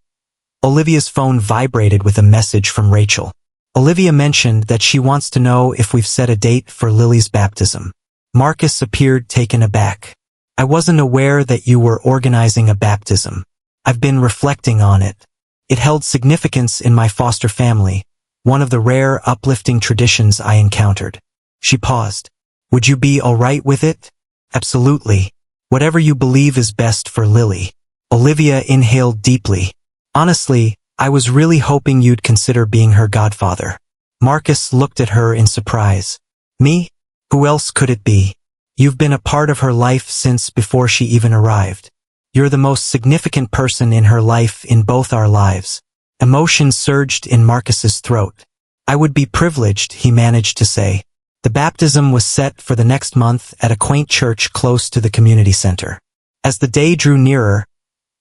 Speaker 1: Olivia's phone vibrated with a message from Rachel. Olivia mentioned that she wants to know if we've set a date for Lily's baptism. Marcus appeared taken aback. I wasn't aware that you were organizing a baptism. I've been reflecting on it. It held significance in my foster family, one of the rare uplifting traditions I encountered. She paused. Would you be all right with it? Absolutely. Whatever you believe is best for Lily. Olivia inhaled deeply. Honestly, I was really hoping you'd consider being her godfather. Marcus looked at her in surprise. Me? Who else could it be? You've been a part of her life since before she even arrived. You're the most significant person in her life in both our lives. Emotion surged in Marcus's throat. I would be privileged, he managed to say. The baptism was set for the next month at a quaint church close to the community center. As the day drew nearer,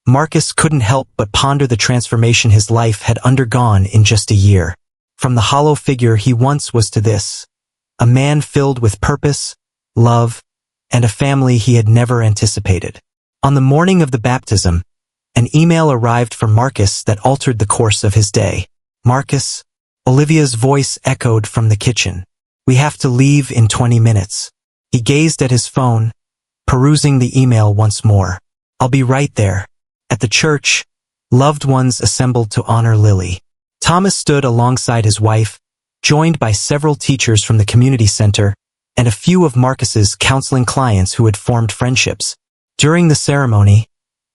Speaker 1: Marcus couldn't help but ponder the transformation his life had undergone in just a year. From the hollow figure he once was to this, a man filled with purpose, love, and a family he had never anticipated. On the morning of the baptism, an email arrived from Marcus that altered the course of his day. Marcus, Olivia's voice echoed from the kitchen. We have to leave in 20 minutes. He gazed at his phone, perusing the email once more. I'll be right there. At the church, loved ones assembled to honor Lily. Thomas stood alongside his wife, joined by several teachers from the community center and a few of Marcus's counseling clients who had formed friendships. During the ceremony,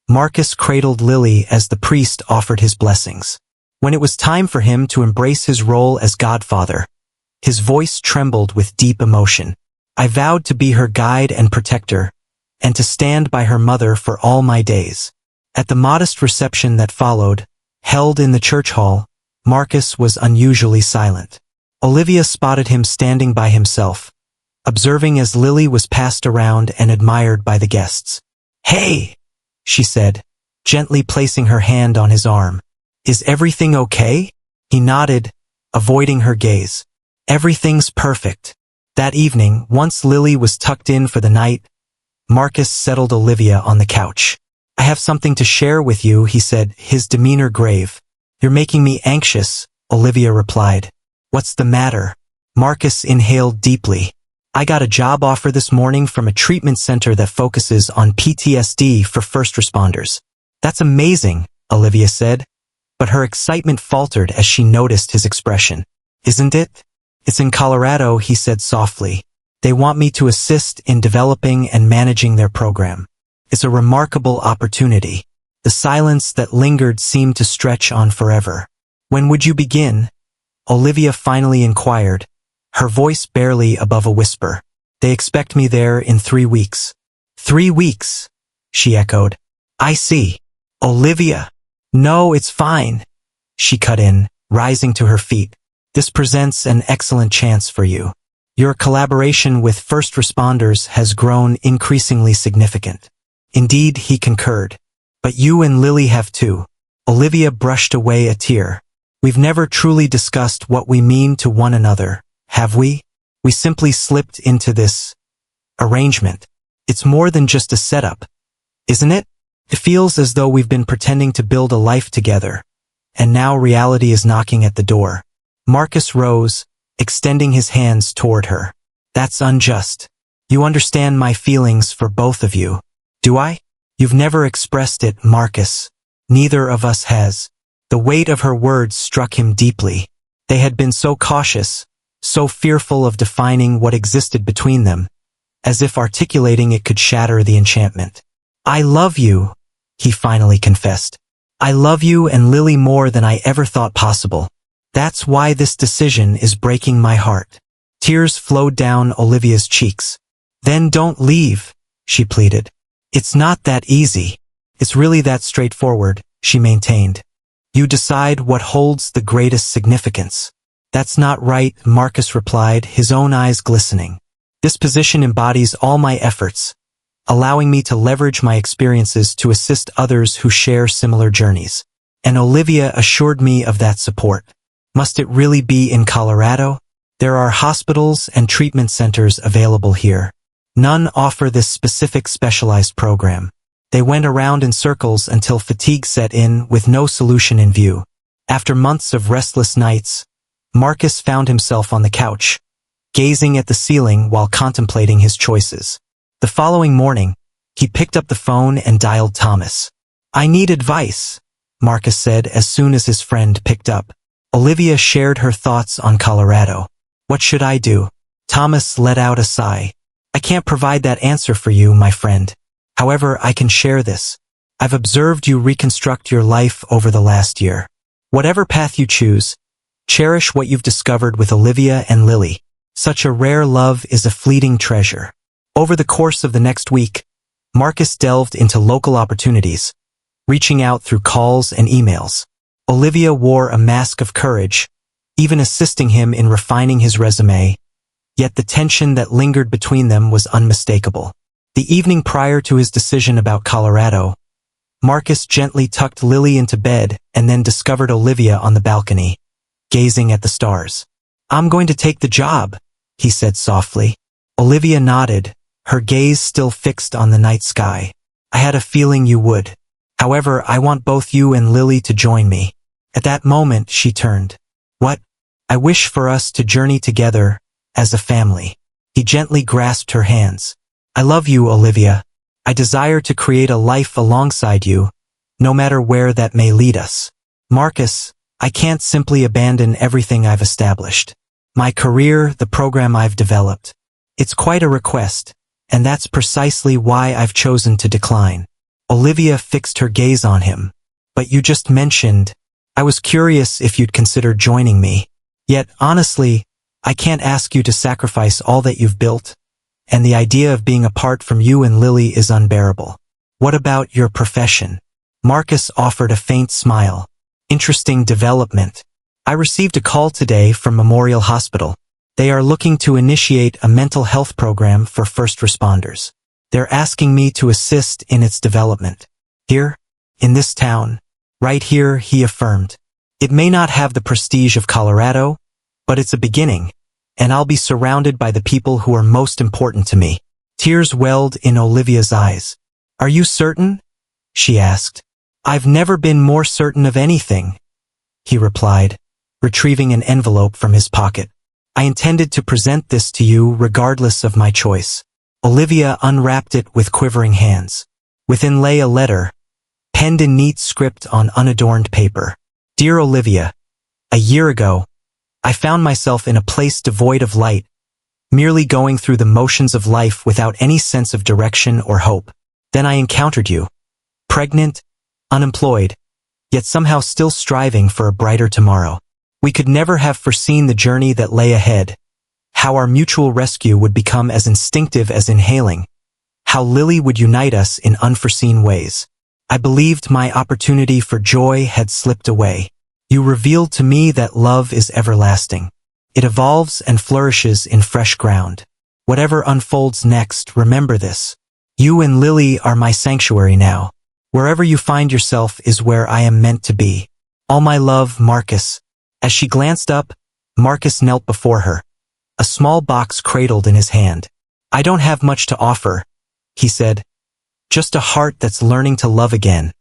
Speaker 1: Marcus cradled Lily as the priest offered his blessings. When it was time for him to embrace his role as godfather, his voice trembled with deep emotion. I vowed to be her guide and protector, and to stand by her mother for all my days. At the modest reception that followed, held in the church hall, Marcus was unusually silent. Olivia spotted him standing by himself, observing as Lily was passed around and admired by the guests. Hey, she said, gently placing her hand on his arm. Is everything okay? He nodded, avoiding her gaze. Everything's perfect. That evening, once Lily was tucked in for the night, Marcus settled Olivia on the couch. I have something to share with you, he said, his demeanor grave. You're making me anxious, Olivia replied. What's the matter? Marcus inhaled deeply. I got a job offer this morning from a treatment center that focuses on PTSD for first responders. That's amazing, Olivia said, but her excitement faltered as she noticed his expression. Isn't it? It's in Colorado, he said softly. They want me to assist in developing and managing their program. It's a remarkable opportunity. The silence that lingered seemed to stretch on forever. When would you begin? Olivia finally inquired, her voice barely above a whisper. They expect me there in 3 weeks. 3 weeks, she echoed. I see. Olivia. No, it's fine, she cut in, rising to her feet. This presents an excellent chance for you. Your collaboration with first responders has grown increasingly significant. Indeed, he concurred. But you and Lily have too. Olivia brushed away a tear. We've never truly discussed what we mean to one another, have we? We simply slipped into this arrangement. It's more than just a setup, isn't it? It feels as though we've been pretending to build a life together, and now reality is knocking at the door. Marcus rose, extending his hands toward her. That's unjust. You understand my feelings for both of you. Do I? You've never expressed it, Marcus. Neither of us has. The weight of her words struck him deeply. They had been so cautious, so fearful of defining what existed between them, as if articulating it could shatter the enchantment. I love you, he finally confessed. I love you and Lily more than I ever thought possible. That's why this decision is breaking my heart. Tears flowed down Olivia's cheeks. Then don't leave, she pleaded. It's not that easy. It's really that straightforward, she maintained. You decide what holds the greatest significance. That's not right, Marcus replied, his own eyes glistening. This position embodies all my efforts, allowing me to leverage my experiences to assist others who share similar journeys. And Olivia assured me of that support. Must it really be in Colorado? There are hospitals and treatment centers available here. None offer this specific specialized program. They went around in circles until fatigue set in with no solution in view. After months of restless nights, Marcus found himself on the couch, gazing at the ceiling while contemplating his choices. The following morning, he picked up the phone and dialed Thomas. "I need advice," Marcus said as soon as his friend picked up. Olivia shared her thoughts on Colorado. "What should I do?" Thomas let out a sigh. "I can't provide that answer for you, my friend. However, I can share this. I've observed you reconstruct your life over the last year. Whatever path you choose, cherish what you've discovered with Olivia and Lily. Such a rare love is a fleeting treasure." Over the course of the next week, Marcus delved into local opportunities, reaching out through calls and emails. Olivia wore a mask of courage, even assisting him in refining his resume, yet the tension that lingered between them was unmistakable. The evening prior to his decision about Colorado, Marcus gently tucked Lily into bed and then discovered Olivia on the balcony, gazing at the stars. "I'm going to take the job," he said softly. Olivia nodded, her gaze still fixed on the night sky. "I had a feeling you would. However, I want both you and Lily to join me." At that moment, she turned. "What? I wish for us to journey together, as a family." He gently grasped her hands. "I love you, Olivia. I desire to create a life alongside you, no matter where that may lead us. Marcus, I can't simply abandon everything I've established. My career, the program I've developed. It's quite a request, and that's precisely why I've chosen to decline." Olivia fixed her gaze on him. "But you just mentioned, I was curious if you'd consider joining me. Yet, honestly, I can't ask you to sacrifice all that you've built, and the idea of being apart from you and Lily is unbearable. What about your profession?" Marcus offered a faint smile. "Interesting development. I received a call today from Memorial Hospital. They are looking to initiate a mental health program for first responders. They're asking me to assist in its development. Here, in this town, right here," he affirmed. "It may not have the prestige of Colorado, but it's a beginning, and I'll be surrounded by the people who are most important to me." Tears welled in Olivia's eyes. "Are you certain?" she asked. "I've never been more certain of anything," he replied, retrieving an envelope from his pocket. "I intended to present this to you regardless of my choice." Olivia unwrapped it with quivering hands. Within lay a letter, penned in neat script on unadorned paper. "Dear Olivia, a year ago, I found myself in a place devoid of light, merely going through the motions of life without any sense of direction or hope. Then I encountered you, pregnant, unemployed, yet somehow still striving for a brighter tomorrow. We could never have foreseen the journey that lay ahead, how our mutual rescue would become as instinctive as inhaling, how Lily would unite us in unforeseen ways. I believed my opportunity for joy had slipped away. You revealed to me that love is everlasting. It evolves and flourishes in fresh ground. Whatever unfolds next, remember this. You and Lily are my sanctuary now. Wherever you find yourself is where I am meant to be. All my love, Marcus." As she glanced up, Marcus knelt before her, a small box cradled in his hand. "I don't have much to offer," he said. "Just a heart that's learning to love again,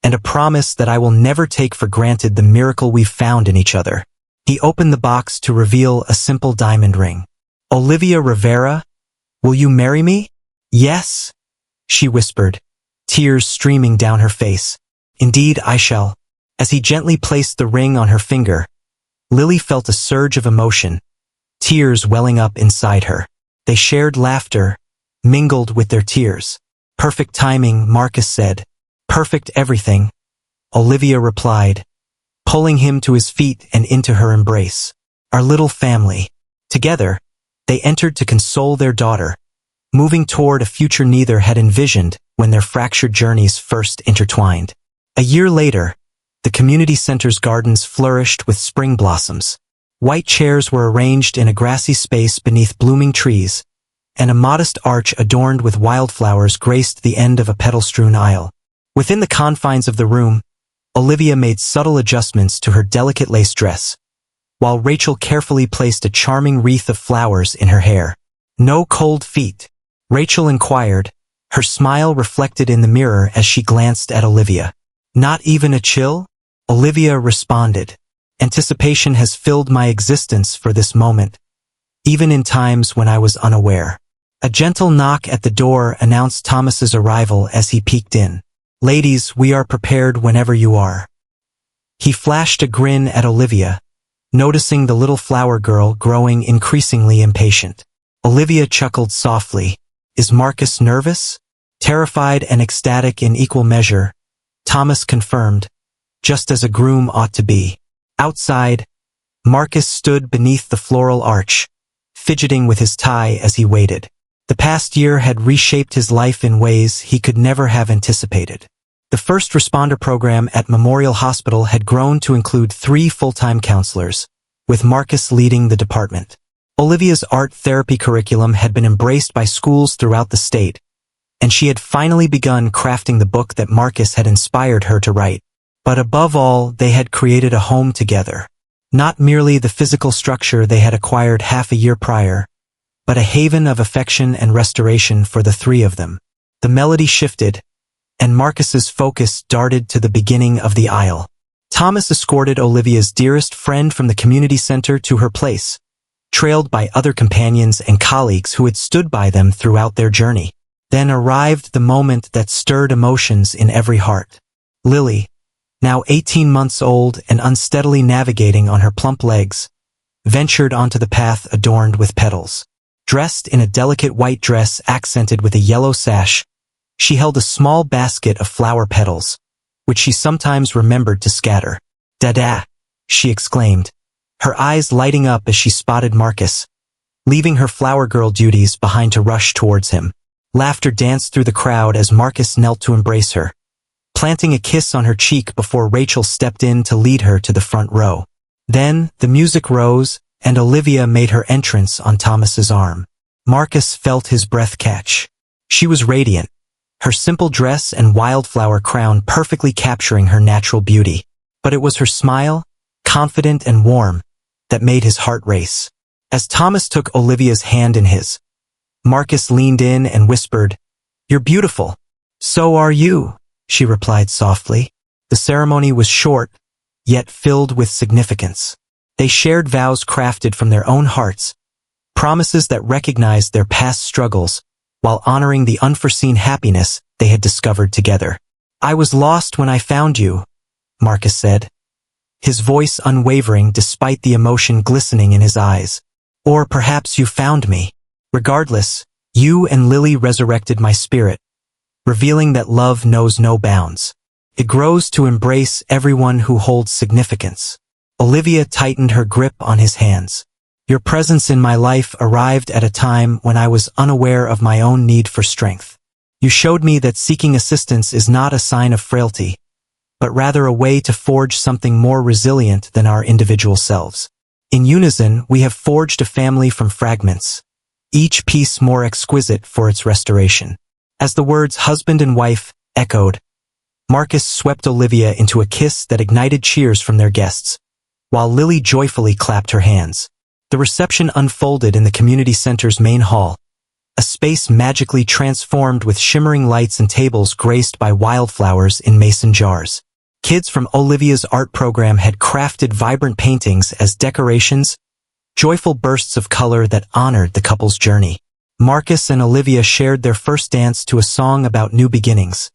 Speaker 1: and a promise that I will never take for granted the miracle we've found in each other." He opened the box to reveal a simple diamond ring. "Olivia Rivera, will you marry me?" "Yes," she whispered, tears streaming down her face. "Indeed I shall." As he gently placed the ring on her finger, Lily felt a surge of emotion, tears welling up inside her. They shared laughter, mingled with their tears. "Perfect timing," Marcus said. "Perfect everything," Olivia replied, pulling him to his feet and into her embrace. "Our little family." Together, they entered to console their daughter, moving toward a future neither had envisioned when their fractured journeys first intertwined. A year later, the community center's gardens flourished with spring blossoms. White chairs were arranged in a grassy space beneath blooming trees, and a modest arch adorned with wildflowers graced the end of a petal-strewn aisle. Within the confines of the room, Olivia made subtle adjustments to her delicate lace dress, while Rachel carefully placed a charming wreath of flowers in her hair. "No cold feet?" Rachel inquired, her smile reflected in the mirror as she glanced at Olivia. Not even a chill? Olivia responded. Anticipation has filled my existence for this moment, even in times when I was unaware. A gentle knock at the door announced Thomas's arrival as he peeked in. Ladies, we are prepared whenever you are. He flashed a grin at Olivia, noticing the little flower girl growing increasingly impatient. Olivia chuckled softly. Is Marcus nervous? Terrified and ecstatic in equal measure, Thomas confirmed, just as a groom ought to be. Outside, Marcus stood beneath the floral arch, fidgeting with his tie as he waited. The past year had reshaped his life in ways he could never have anticipated. The first responder program at Memorial Hospital had grown to include 3 full-time counselors, with Marcus leading the department. Olivia's art therapy curriculum had been embraced by schools throughout the state, and she had finally begun crafting the book that Marcus had inspired her to write. But above all, they had created a home together. Not merely the physical structure they had acquired half a year prior, but a haven of affection and restoration for the 3 of them. The melody shifted, and Marcus's focus darted to the beginning of the aisle. Thomas escorted Olivia's dearest friend from the community center to her place, trailed by other companions and colleagues who had stood by them throughout their journey. Then arrived the moment that stirred emotions in every heart. Lily, now 18 months old and unsteadily navigating on her plump legs, ventured onto the path adorned with petals. Dressed in a delicate white dress accented with a yellow sash, she held a small basket of flower petals, which she sometimes remembered to scatter. "Dada!" she exclaimed, her eyes lighting up as she spotted Marcus, leaving her flower girl duties behind to rush towards him. Laughter danced through the crowd as Marcus knelt to embrace her, planting a kiss on her cheek before Rachel stepped in to lead her to the front row. Then, the music rose, and Olivia made her entrance on Thomas's arm. Marcus felt his breath catch. She was radiant, her simple dress and wildflower crown perfectly capturing her natural beauty. But it was her smile, confident and warm, that made his heart race. As Thomas took Olivia's hand in his, Marcus leaned in and whispered, "You're beautiful." "So are you," she replied softly. The ceremony was short, yet filled with significance. They shared vows crafted from their own hearts, promises that recognized their past struggles, while honoring the unforeseen happiness they had discovered together. "I was lost when I found you," Marcus said, his voice unwavering despite the emotion glistening in his eyes. "Or perhaps you found me. Regardless, you and Lily resurrected my spirit, revealing that love knows no bounds. It grows to embrace everyone who holds significance." Olivia tightened her grip on his hands. "Your presence in my life arrived at a time when I was unaware of my own need for strength. You showed me that seeking assistance is not a sign of frailty, but rather a way to forge something more resilient than our individual selves. In unison, we have forged a family from fragments, each piece more exquisite for its restoration." As the words husband and wife echoed, Marcus swept Olivia into a kiss that ignited cheers from their guests, while Lily joyfully clapped her hands. The reception unfolded in the community center's main hall, a space magically transformed with shimmering lights and tables graced by wildflowers in mason jars. Kids from Olivia's art program had crafted vibrant paintings as decorations, joyful bursts of color that honored the couple's journey. Marcus and Olivia shared their first dance to a song about new beginnings,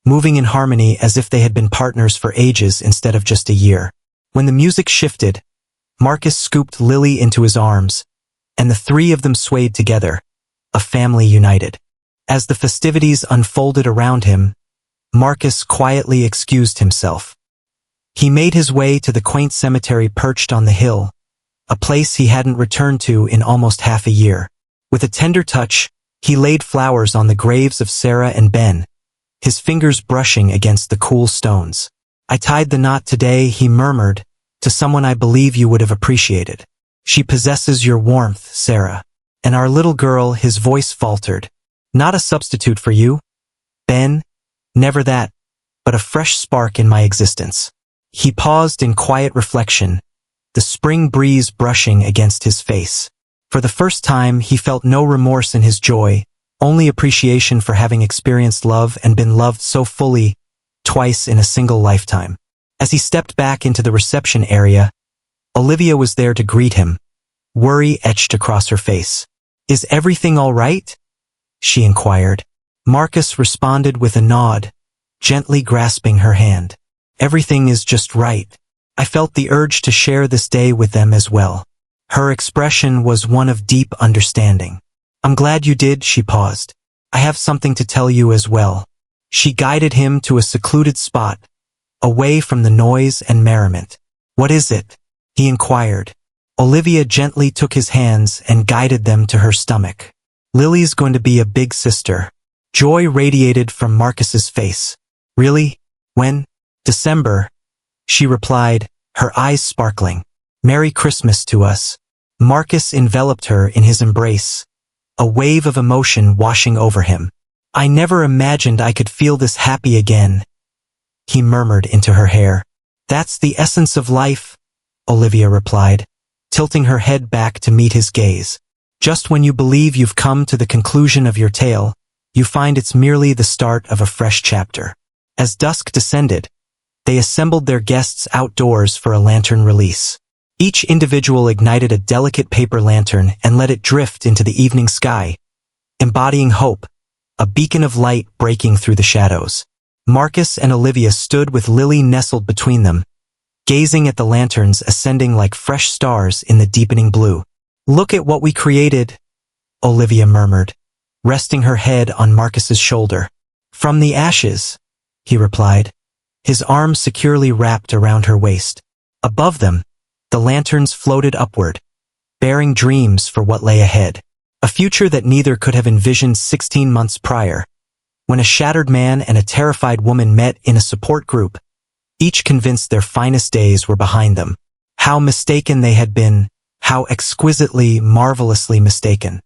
Speaker 1: moving in harmony as if they had been partners for ages instead of just a year. When the music shifted, Marcus scooped Lily into his arms, and the 3 of them swayed together, a family united. As the festivities unfolded around him, Marcus quietly excused himself. He made his way to the quaint cemetery perched on the hill, a place he hadn't returned to in almost half a year. With a tender touch, he laid flowers on the graves of Sarah and Ben, his fingers brushing against the cool stones. "I tied the knot today," he murmured, "to someone I believe you would have appreciated. She possesses your warmth, Sarah. And our little girl," his voice faltered, "not a substitute for you, Ben, never that, but a fresh spark in my existence." He paused in quiet reflection, the spring breeze brushing against his face. For the first time, he felt no remorse in his joy, only appreciation for having experienced love and been loved so fully, twice in a single lifetime. As he stepped back into the reception area, Olivia was there to greet him, worry etched across her face. "Is everything all right?" she inquired. Marcus responded with a nod, gently grasping her hand. "Everything is just right. I felt the urge to share this day with them as well." Her expression was one of deep understanding. "I'm glad you did," she paused. "I have something to tell you as well." She guided him to a secluded spot, away from the noise and merriment. "What is it?" he inquired. Olivia gently took his hands and guided them to her stomach. "Lily's going to be a big sister." Joy radiated from Marcus's face. "Really? When?" "December," she replied, her eyes sparkling. "Merry Christmas to us." Marcus enveloped her in his embrace, a wave of emotion washing over him. "I never imagined I could feel this happy again," he murmured into her hair. "That's the essence of life," Olivia replied, tilting her head back to meet his gaze. "Just when you believe you've come to the conclusion of your tale, you find it's merely the start of a fresh chapter." As dusk descended, they assembled their guests outdoors for a lantern release. Each individual ignited a delicate paper lantern and let it drift into the evening sky, embodying hope, a beacon of light breaking through the shadows. Marcus and Olivia stood with Lily nestled between them, gazing at the lanterns ascending like fresh stars in the deepening blue. "Look at what we created," Olivia murmured, resting her head on Marcus's shoulder. "From the ashes," he replied, his arms securely wrapped around her waist. Above them, the lanterns floated upward, bearing dreams for what lay ahead. A future that neither could have envisioned 16 months prior. When a shattered man and a terrified woman met in a support group, each convinced their finest days were behind them. How mistaken they had been, how exquisitely, marvelously mistaken.